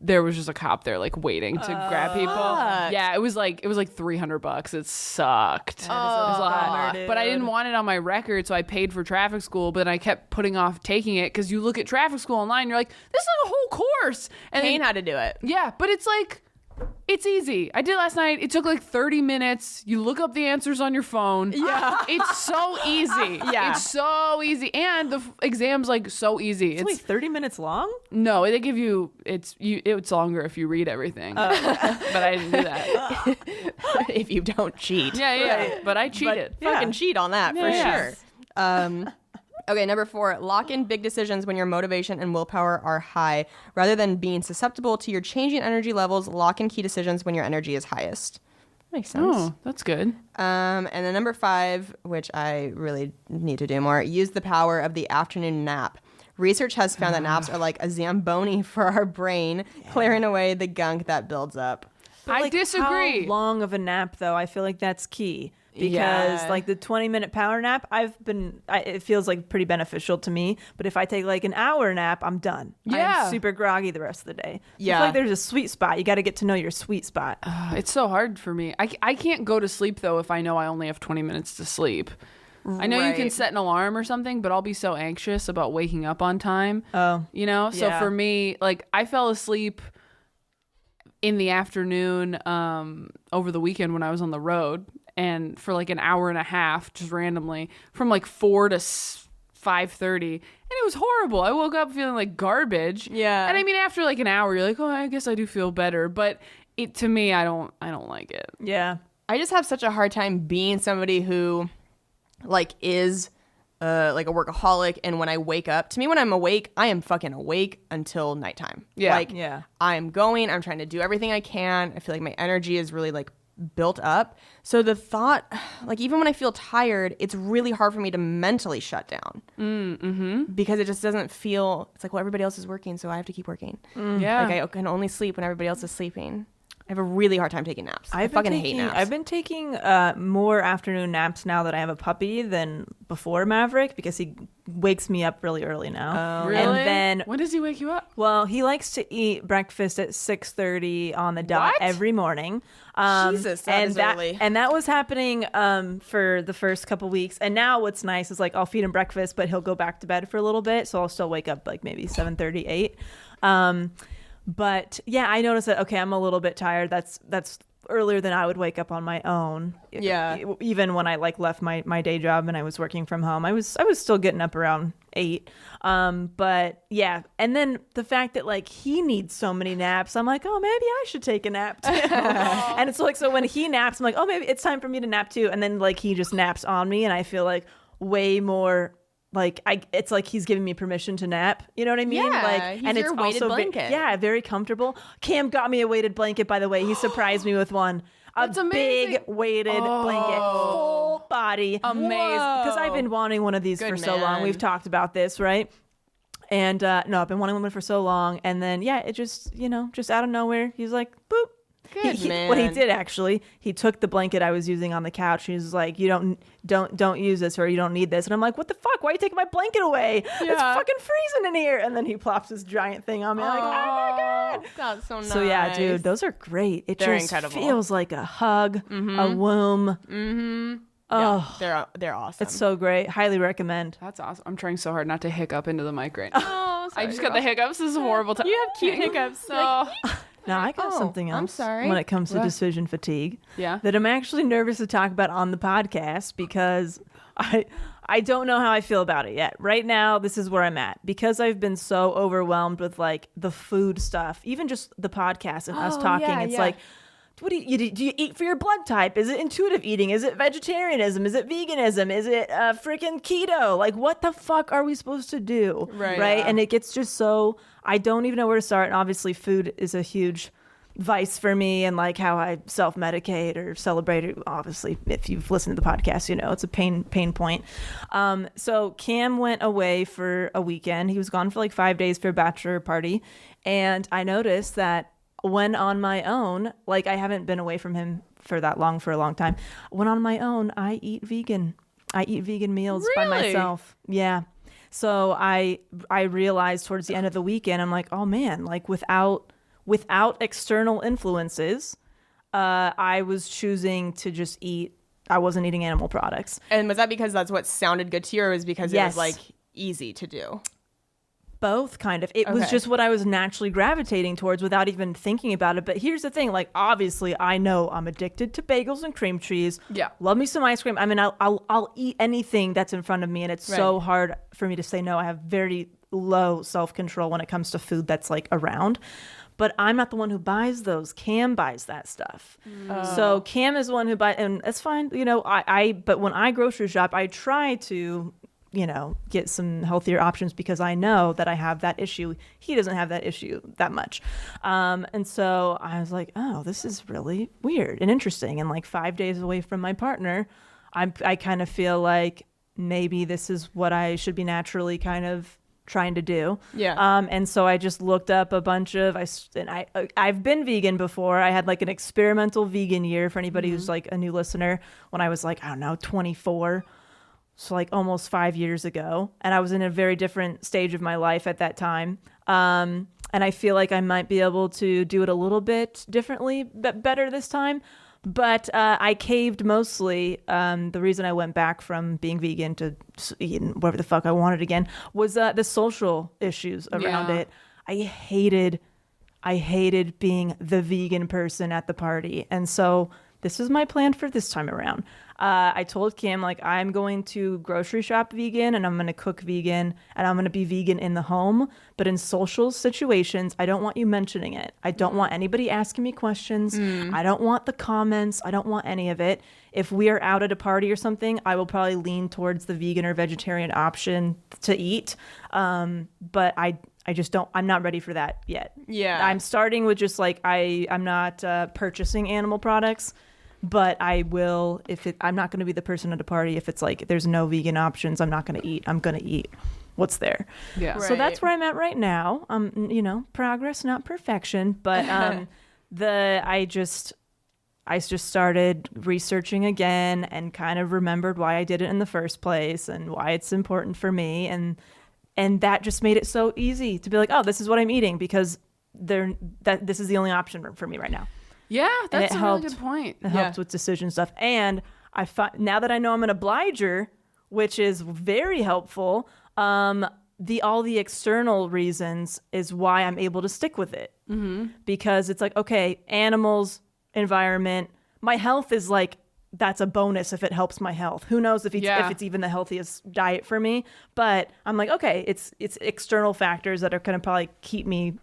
there was just a cop there like waiting to grab people. Yeah, it was like $300. It sucked. It was a lot. But I didn't want it on my record, so I paid for traffic school, but I kept putting off taking it because you look at traffic school online, you're like, this is a whole course. And Kane had to do it. Yeah, but it's like It's easy. I did last night. It took like 30 minutes. You look up the answers on your phone. Yeah. It's so easy. Yeah. It's so easy. And the exam's like so easy. It's only 30 minutes long? No, they give you it's longer if you read everything. But I didn't do that. If you don't cheat. Yeah. Right. But I cheated. Fucking cheat on that for Yeah. sure. Okay, number 4, lock in big decisions when your motivation and willpower are high. Rather than being susceptible to your changing energy levels, lock in key decisions when your energy is highest. Makes sense. Oh, that's good. And then number 5, which I really need to do more, use the power of the afternoon nap. Research has found that naps are like a Zamboni for our brain, clearing away the gunk that builds up. But, I disagree. How long of a nap, though? I feel like that's key. Because Yeah. like the 20-minute power nap, it feels like pretty beneficial to me. But if I take like an hour nap, I'm done. Yeah. I'm super groggy the rest of the day. Yeah. I feel like there's a sweet spot. You got to get to know your sweet spot. It's so hard for me. I can't go to sleep though if I know I only have 20 minutes to sleep. I know you can Right. set an alarm or something, but I'll be so anxious about waking up on time. Oh. You know? So Yeah. for me, like I fell asleep in the afternoon over the weekend when I was on the road, and for like an hour and a half just randomly from like 4 to 5:30, and it was horrible. I woke up feeling like garbage. Yeah. And I mean after like an hour you're like, "Oh, I guess I do feel better." But it to me I don't like it. Yeah. I just have such a hard time being somebody who like is like a workaholic, and when I wake up, to me when I'm awake, I am fucking awake until nighttime. Yeah. Like Yeah. I'm trying to do everything I can. I feel like my energy is really like built up. So the thought, like even when I feel tired, it's really hard for me to mentally shut down. Because it just doesn't feel, it's like, well, everybody else is working, so I have to keep working. Yeah. Like I can only sleep when everybody else is sleeping. I have a really hard time taking naps. I fucking hate naps. I've been taking more afternoon naps now that I have a puppy than before Maverick, because he wakes me up really early now. Really? And then, When does he wake you up? well, he likes to eat breakfast at 6:30 on the dot What? every morning. Jesus, that is early. And that was happening for the first couple weeks. And now what's nice is like I'll feed him breakfast, but he'll go back to bed for a little bit, so I'll still wake up like maybe 7:30, 8. But yeah, I noticed that, okay, I'm a little bit tired. That's earlier than I would wake up on my own. Yeah. Even when I like left my day job and I was working from home, I was still getting up around 8. But yeah. And then the fact that like he needs so many naps, I'm like, oh, maybe I should take a nap too. And it's like, so when he naps, I'm like, oh, maybe it's time for me to nap too. And then like he just naps on me, and I feel like way more like it's like he's giving me permission to nap. You know what I mean? Yeah, like, he's and your it's weighted also blanket. very comfortable. Cam got me a weighted blanket, by the way. He surprised me with one. That's a amazing. big weighted blanket, full body. Amazing. Because I've been wanting one of these Good for so long. man. We've talked about this, right? And no, I've been wanting one for so long. And then, yeah, it just, just out of nowhere, he's like, boop. Good man. What he did actually, he took the blanket I was using on the couch. He was like, "You don't use this, or you don't need this." And I'm like, "What the fuck? Why are you taking my blanket away? It's Yeah. fucking freezing in here." And then he plops this giant thing on me. I'm like, "Oh my god!" That's so nice. So yeah, dude, those are great. It They're just incredible. feels like a hug, a womb. Oh, They're awesome. it's so great. Highly recommend. That's awesome. I'm trying so hard not to hiccup into the mic right now. Oh, I just got the hiccups. This is a horrible time. You have cute hiccups. So, Now I got Oh, something else. I'm sorry. When it comes to What? decision fatigue, Yeah. that I'm actually nervous to talk about on the podcast, because I don't know how I feel about it yet. Right now, this is where I'm at, because I've been so overwhelmed with like the food stuff, even just the podcast and us talking. yeah, It's yeah. like, what do you eat for your blood type? Is it intuitive eating? Is it vegetarianism? Is it veganism? Is it freaking keto? Like, what the fuck are we supposed to do? Right. Right. Yeah. And it gets just so, I don't even know where to start. And obviously food is a huge vice for me, and like how I self-medicate or celebrate it. Obviously, if you've listened to the podcast, it's a pain point. So Cam went away for a weekend. He was gone for like 5 days for a bachelor party. And I noticed that when on my own, like I haven't been away from him for a long time. When on my own, I eat vegan. I eat vegan meals by Really? myself. Yeah. So I realized towards the end of the weekend, I'm like, oh man, like without external influences, I was choosing to just eat. I wasn't eating animal products. And was that because that's what sounded good to you, or was it because it Yes. was like easy to do? Both, kind of. It was Okay. just what I was naturally gravitating towards without even thinking about it. But here's the thing, like, obviously I know I'm addicted to bagels and cream cheese. Yeah. Love me some ice cream. I mean, I'll eat anything that's in front of me, and it's so hard for me to say no. I have very low self-control when it comes to food that's like around. But I'm not the one who buys those. Cam buys that stuff. So Cam is the one who buys, and that's fine. You know, but when I grocery shop, I try to, you know, get some healthier options because I know that I have that issue. He doesn't have that issue that much. And so I was like, oh, this is really weird and interesting. And like 5 days away from my partner, I kind of feel like maybe this is what I should be naturally kind of trying to do. Yeah. And so I just looked up a bunch of, I've been vegan before. I had like an experimental vegan year for anybody who's like a new listener when I was like, I don't know, 24. So like almost 5 years ago. And I was in a very different stage of my life at that time. And I feel like I might be able to do it a little bit differently, but better this time. But I caved mostly. The reason I went back from being vegan to eating whatever the fuck I wanted again was the social issues around it. I hated being the vegan person at the party. And so this is my plan for this time around. I told Kim, like, I'm going to grocery shop vegan and I'm going to cook vegan and I'm going to be vegan in the home. But in social situations, I don't want you mentioning it. I don't want anybody asking me questions. I don't want the comments. I don't want any of it. If we are out at a party or something, I will probably lean towards the vegan or vegetarian option to eat. But I just don't, I'm not ready for that yet. Yeah. I'm starting with just like, I'm not purchasing animal products. But I will, I'm not going to be the person at a party if it's like there's no vegan options. I'm not going to eat. I'm going to eat what's there. Yeah. So that's where I'm at right now. You know, progress, not perfection. But I just started researching again and kind of remembered why I did it in the first place and why it's important for me. And that just made it so easy to be like, oh, this is what I'm eating because this is the only option for me right now. Yeah, that's it a helped. really good point. It helps with decision stuff. And now that I know I'm an obliger, which is very helpful, all the external reasons is why I'm able to stick with it. Mm-hmm. Because it's like, okay, animals, environment, my health is like, that's a bonus if it helps my health. Who knows if it's even the healthiest diet for me? But I'm like, okay, it's external factors that are going to probably keep me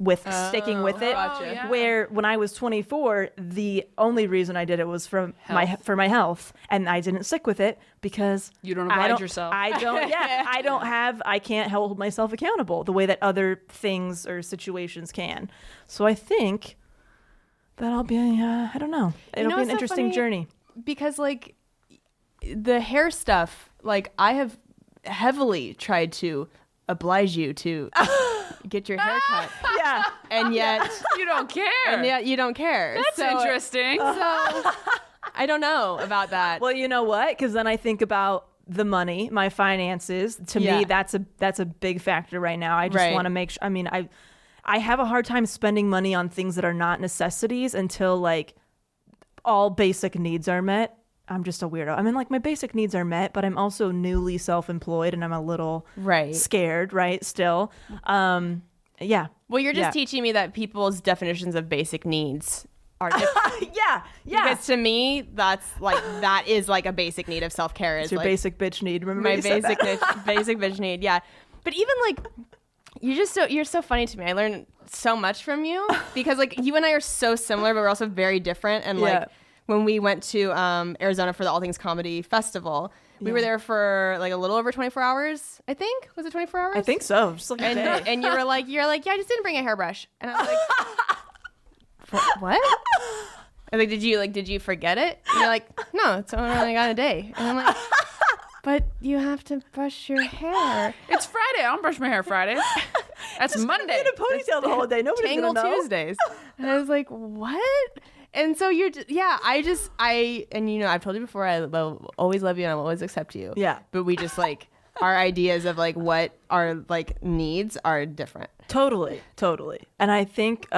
sticking with it. Gotcha. Yeah. Where when I was 24, the only reason I did it was for my health, and I didn't stick with it because You don't oblige yourself. I don't. Yeah, I can't hold myself accountable the way that other things or situations can. So I think that I'll be. I don't know. It'll be what's an so interesting funny? journey. Because like the hair stuff, like I have heavily tried to oblige you to get your hair cut. Yeah. And yet You don't care. and yet you don't care. That's interesting. So I don't know about that. Well, you know what? Because then I think about the money, my finances. To Yeah. me, that's a big factor right now. I just Right. want to make sure. I mean, I have a hard time spending money on things that are not necessities until like all basic needs are met. I'm just a weirdo. I mean, like my basic needs are met, but I'm also newly self-employed and I'm a little scared, right? Still. Yeah. Well, you're just Yeah. teaching me that people's definitions of basic needs are different. Yeah. Because to me, that is like a basic need of self-care. It's Is your like basic bitch need. Remember my you said basic that? basic bitch need. Yeah. But even like you're so funny to me. I learned so much from you because like you and I are so similar, but we're also very different. And like when we went to Arizona for the All Things Comedy Festival, we were there for like a little over 24 hours. I think was it 24 hours? I think so. Just like a day. And you were like, yeah, I just didn't bring a hairbrush. And I was like, what? I was like, did you forget it? And you're like, no, it's only got a day. And I'm like, but you have to brush your hair. It's Friday. I don't brush my hair Friday. That's Monday. In a ponytail the whole day. Nobody's Tangle gonna know. Tuesdays. And I was like, what? And so and you know, I've told you before, I will always love you and I will always accept you. Yeah. But we just like, our ideas of like what our like needs are different. Totally. And I think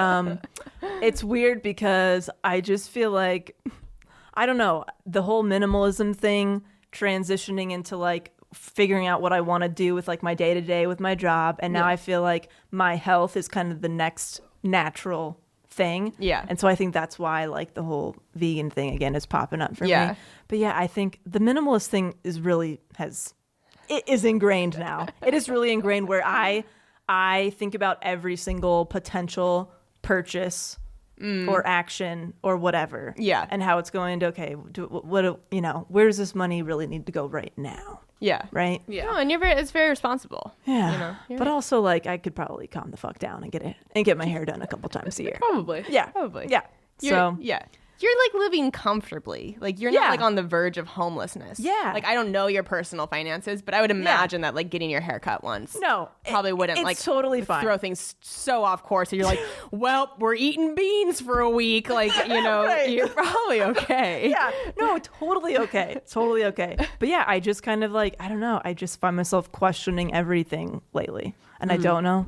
it's weird because I just feel like, I don't know, the whole minimalism thing transitioning into like figuring out what I want to do with like my day to day with my job. And now I feel like my health is kind of the next natural thing. Yeah. And so I think that's why like the whole vegan thing again is popping up for me. But yeah, I think the minimalist thing is really it is ingrained now. It is really ingrained where I think about every single potential purchase or action or whatever. Yeah. And how it's going to, where does this money really need to go right now? Yeah. Right? Yeah. No, and it's very responsible. Yeah. You know, you're but right. also like I could probably calm the fuck down and get my hair done a couple times a year. Probably. Yeah. Probably. Yeah. So You're like living comfortably. Like you're not like on the verge of homelessness. Yeah. Like I don't know your personal finances, but I would imagine that like getting your hair cut once. No, Probably wouldn't it's like totally fine. throw things so off course that you're like, well, we're eating beans for a week. Like, Right. you're probably okay. Yeah, no, totally okay. Totally okay. But yeah, I just kind of like, I don't know. I just find myself questioning everything lately. And I don't know.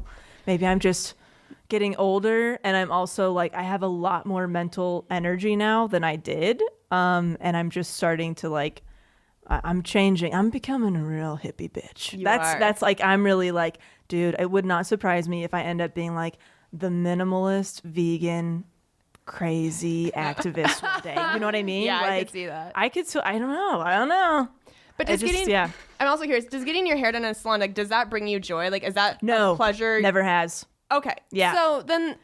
Maybe I'm just getting older and I'm also like, I have a lot more mental energy now than I did. And I'm just starting to like, I'm changing. I'm becoming a real hippie bitch. That's like, I'm really like, dude, it would not surprise me if I end up being like the minimalist, vegan, crazy activist one day. You know what I mean? Yeah, like, I could see that. I don't know. But I just, I'm also curious, does getting your hair done in a salon, like, does that bring you joy? Like, is that no a pleasure? Never has. Okay. Yeah. So then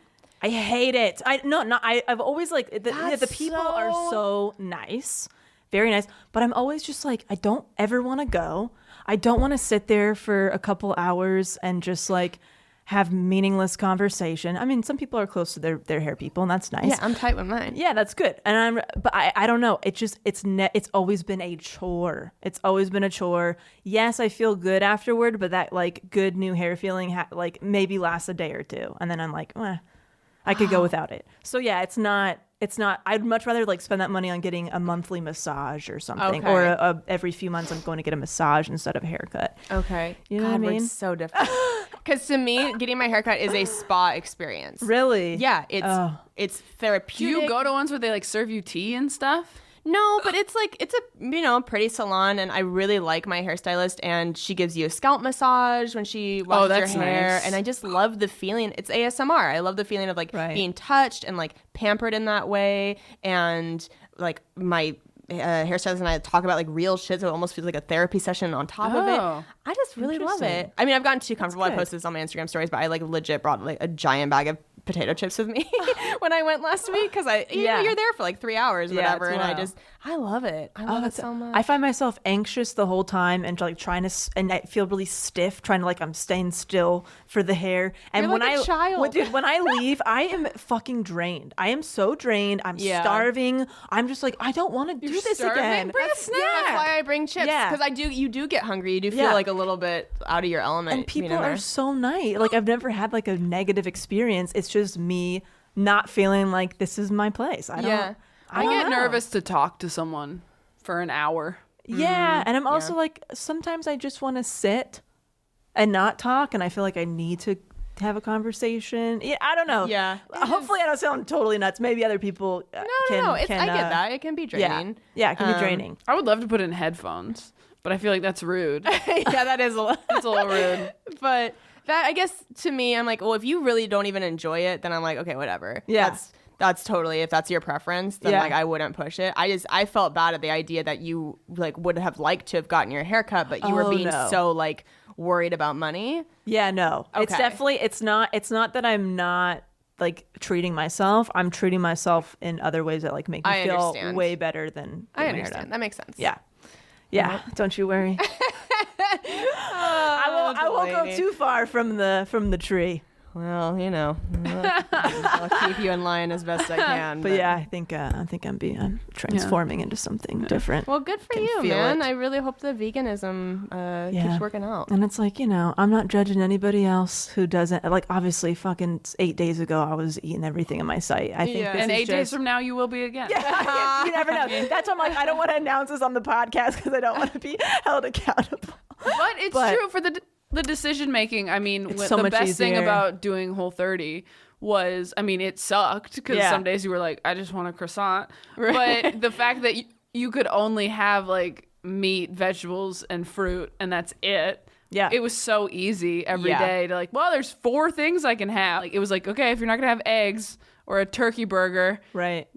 I hate it. I've always like the people are so nice, very nice, but I'm always just like, I don't ever want to go. I don't want to sit there for a couple hours and just like have meaningless conversation. I mean, some people are close to their hair people, and that's nice. yeah, I'm tight with mine. Yeah, that's good. And I don't know. It's always been a chore. It's always been a chore. Yes, I feel good afterward, but that like good new hair feeling like maybe lasts a day or two, and then I'm like, I could go without it. So yeah, it's not. I'd much rather like spend that money on getting a monthly massage or something, Okay. or every few months I'm going to get a massage instead of a haircut. Okay. You know God, what I mean? we're so different. Because to me, getting my haircut is a spa experience. Really? Yeah, it's Do therapeutic. you go to ones where they like serve you tea and stuff? No, but it's like it's a pretty salon, and I really like my hairstylist, and she gives you a scalp massage when she washes your that's hair, nice. and I just love the feeling. It's ASMR. I love the feeling of like Right. being touched and like pampered in that way, and like my hairstylist and I talk about like real shit, so it almost feels like a therapy session on top of it. Oh. I just really love Interesting. it. I mean, I've gotten too comfortable. I good. posted this on my Instagram stories, but I like legit brought like a giant bag of potato chips with me when I went last week because you know, you're there for like 3 hours or Yeah, whatever, it's and wild. I love it. I love it so much. I find myself anxious the whole time and like trying to, and I feel really stiff, trying to like I'm staying still for the hair. And You're like a child. when I leave, I am fucking drained. I am so drained. I'm Yeah. starving. I'm just like I don't want to do this starving? again. Bring a snack. That's why I bring chips, Yeah. because you do get hungry. You do feel Yeah. like a little bit out of your element. And people being in are there. so nice. Like I've never had like a negative experience. It's just me not feeling like this is my place. I Yeah. I don't get know. nervous to talk to someone for an hour. Yeah, and I'm also Yeah. like sometimes I just want to sit and not talk, and I feel like I need to have a conversation. Yeah, I don't know. Yeah. Hopefully, I don't sound totally nuts. Maybe other people can. No, can, I get that. It can be draining. Yeah, it can be draining. I would love to put in headphones, but I feel like that's rude. Yeah, that is a lot. That's a little rude. But that, I guess, to me, I'm like, well, if you really don't even enjoy it, then I'm like, okay, whatever. Yeah. That's totally, if that's your preference, then Yeah. like I wouldn't push it. I felt bad at the idea that you like would have liked to have gotten your haircut, but you were Oh, being no. so like worried about money. Yeah, no, it's Okay. definitely it's not that I'm not like treating myself. I'm treating myself in other ways that like make me I feel understand. way better than I getting my hair understand. done. That makes sense. Yeah. Yeah, don't you worry. I won't go Delaney. too far from the tree. Well, you know, I'll keep you in line as best I can. But yeah, I think I'm transforming into something different. Well, good for Can you, feel man. it. I really hope the veganism Yeah. keeps working out. And it's like, you know, I'm not judging anybody else who doesn't. Like, obviously, fucking 8 days ago, I was eating everything in my sight. I think Yeah. this And is 8 days just- from now, you will be again. you never know. That's why I'm like, I don't want to announce this on the podcast because I don't want to be held accountable. But it's But- true for the decision making. I mean, It's what so the much best thing easier. about doing Whole30 was, I mean, it sucked because Yeah. some days you were like, I just want a croissant. But the fact that you could only have like meat, vegetables, and fruit, and that's it. Yeah. It was so easy every day to like, well, there's 4 things I can have. Like, it was like, okay, if you're not going to have eggs or a turkey burger, Right.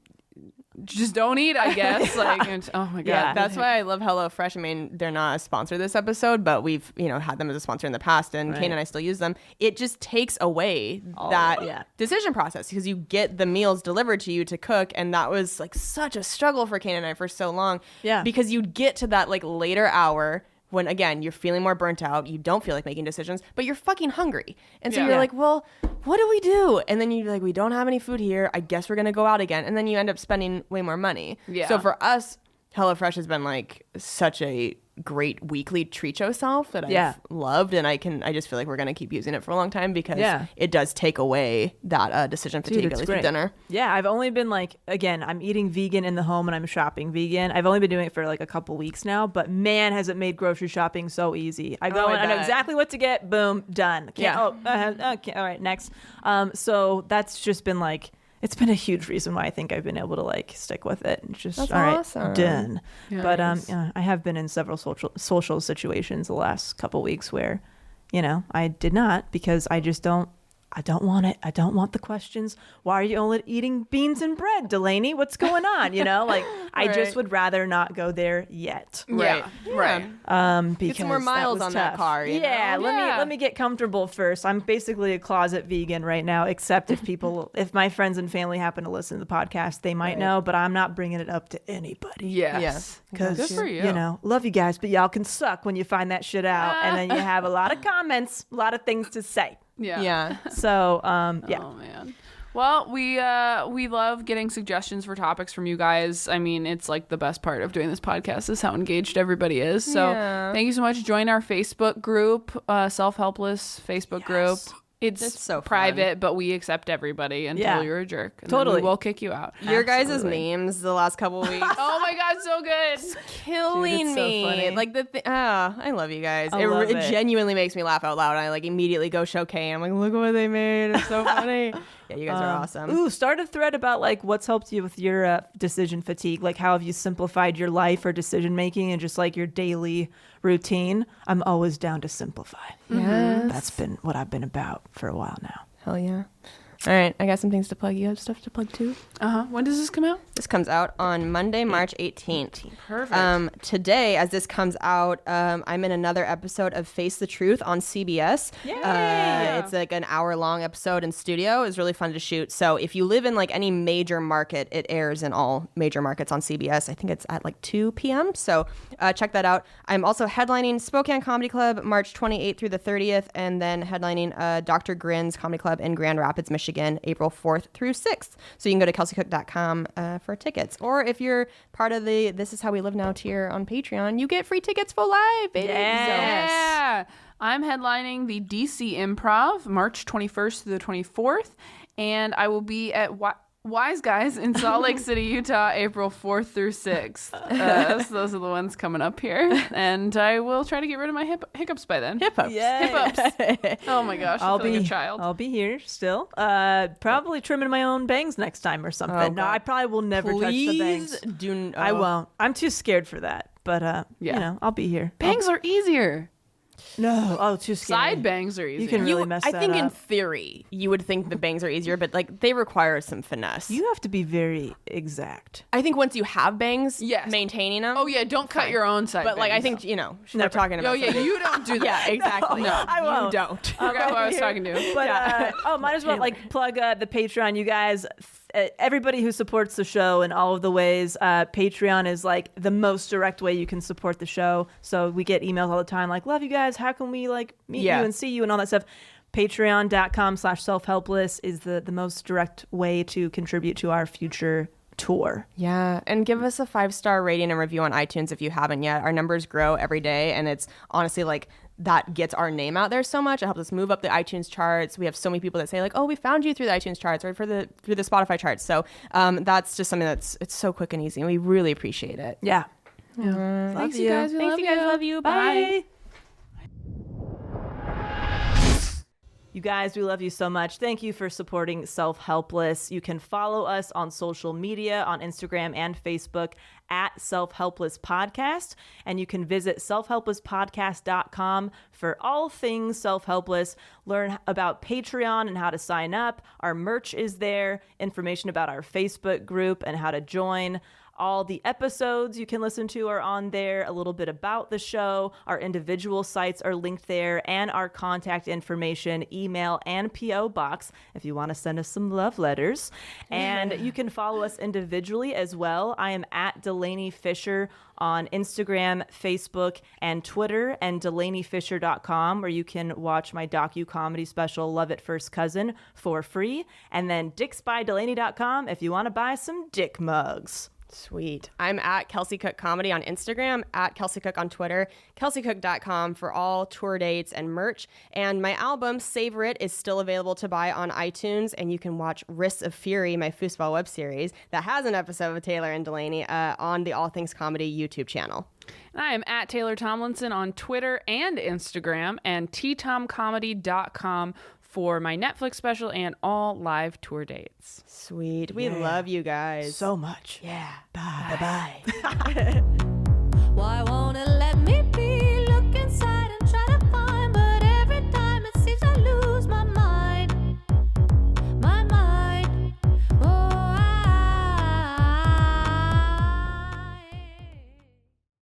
just don't eat, I guess. Like, and, oh my God. Yeah. That's why I love HelloFresh. I mean, they're not a sponsor this episode, but we've, had them as a sponsor in the past, and Kane and I still use them. It just takes away that decision process because you get the meals delivered to you to cook, and that was like such a struggle for Kane and I for so long. Yeah. Because you'd get to that like later hour when, again, you're feeling more burnt out, you don't feel like making decisions, but you're fucking hungry. And so you're like, well, what do we do? And then you're like, we don't have any food here. I guess we're going to go out again. And then you end up spending way more money. Yeah. So for us, HelloFresh has been like such a great weekly treat yourself that I've loved, and I just feel like we're gonna keep using it for a long time because it does take away that decision fatigue, at least with dinner. Yeah, I've only been like, again, I'm eating vegan in the home and I'm shopping vegan. I've only been doing it for like a couple weeks now, but man, has it made grocery shopping so easy. I go and I know exactly what to get. Boom, done. Okay, all right, next. So that's just been like, it's been a huge reason why I think I've been able to like stick with it. It's just, that's all right, awesome. Done. Yes. But I have been in several social situations the last couple weeks where, I did not, because I don't want it. I don't want the questions. Why are you only eating beans and bread, Delaney? What's going on? Like, I just would rather not go there yet. Right. Because get some more miles that was on tough. that car. Let me get comfortable first. I'm basically a closet vegan right now, except if my friends and family happen to listen to the podcast, they might know, but I'm not bringing it up to anybody. Yes. Because, good for you. Love you guys, but y'all can suck when you find that shit out. And then you have a lot of comments, a lot of things to say. Yeah. So, Oh man. Well, we love getting suggestions for topics from you guys. I mean, it's like the best part of doing this podcast is how engaged everybody is. So thank you so much. Join our Facebook group, Self-Helpless Facebook group. It's so private, but we accept everybody until you're a jerk. And totally. then we'll kick you out. Your guys' memes the last couple weeks. Oh my God, so good. Killing me. So funny. Like I love you guys. I love It it. genuinely makes me laugh out loud. I like immediately go show Kay. I'm like, look what they made. It's so funny. Yeah, you guys are awesome. Ooh, start a thread about like what's helped you with your decision fatigue. Like, how have you simplified your life or decision making and just like your daily routine? I'm always down to simplify. Yes. That's been what I've been about for a while now. Hell yeah. All right, I got some things to plug. You have stuff to plug too? When does this come out? This comes out on Monday, March 18th. Perfect. Today, as this comes out, I'm in another episode of Face the Truth on CBS. It's like an hour-long episode in studio. It was really fun to shoot. So if you live in like any major market, it airs in all major markets on CBS. I think it's at like 2 p.m. So check that out. I'm also headlining Spokane Comedy Club March 28th through the 30th, and then headlining Dr. Grin's Comedy Club in Grand Rapids, Michigan, April 4th through 6th. So you can go to kelseycook.com for tickets. Or if you're part of the This Is How We Live Now tier on Patreon, you get free tickets for live, baby. Yeah. I'm headlining the DC Improv March 21st through the 24th, and I will be at Wise Guys in Salt Lake City, Utah, April 4th through 6th. So those are the ones coming up here, and I will try to get rid of my hiccups by then. Hiccups. Hiccups. Oh my gosh, I feel like a child. I'll be here still. Probably trimming my own bangs next time or something. Oh, no, God. I probably will never touch the bangs. I won't. I'm too scared for that. But I'll be here. Bangs are easier. No, too scary. Side bangs are easier. You can really mess I that think in up. theory, you would think the bangs are easier, but like they require some finesse. You have to be very exact. I think once you have bangs, Yes. maintaining them. Oh yeah, don't cut your own side. But like I bangs. think we're talking about. Oh yeah, you don't do that. Yeah, exactly. No, I won't. You don't. I forgot who I was talking to. But might as well like plug the Patreon. You guys, everybody who supports the show in all of the ways, Patreon is like the most direct way you can support the show. So we get emails all the time like, love you guys. How can we like meet you and see you and all that stuff? Patreon.com/selfhelpless is the most direct way to contribute to our future tour. Yeah, and give us a 5-star rating and review on iTunes if you haven't yet. Our numbers grow every day, and it's honestly like that gets our name out there so much. It helps us move up the iTunes charts. We have so many people that say like, "Oh, we found you through the iTunes charts or through the Spotify charts." So that's just something it's so quick and easy, and we really appreciate it. Yeah. Thanks, you guys. We Thanks, love you guys. Love you. Bye. You guys, we love you so much. Thank you for supporting Self-Helpless. You can follow us on social media on Instagram and Facebook at Self-Helpless Podcast. And you can visit selfhelplesspodcast.com for all things Self-Helpless. Learn about Patreon and how to sign up. Our merch is there, information about our Facebook group and how to join. All the episodes you can listen to are on there, a little bit about the show. Our individual sites are linked there, and our contact information, email, and P.O. box if you want to send us some love letters. And you can follow us individually as well. I am at Delaney Fisher on Instagram, Facebook, and Twitter, and DelaneyFisher.com, where you can watch my docu-comedy special, Love at First Cousin, for free. And then DicksByDelaney.com if you want to buy some dick mugs. Sweet. I'm at Kelsey Cook Comedy on Instagram, at Kelsey Cook on Twitter, kelseycook.com for all tour dates and merch. And my album, Savor It, is still available to buy on iTunes, and you can watch Wrists of Fury, my foosball web series that has an episode with Taylor and Delaney on the All Things Comedy YouTube channel. I am at Taylor Tomlinson on Twitter and Instagram, and ttomcomedy.com for my Netflix special and all live tour dates. Sweet. We love you guys So much. Yeah. Bye. Bye-bye. Why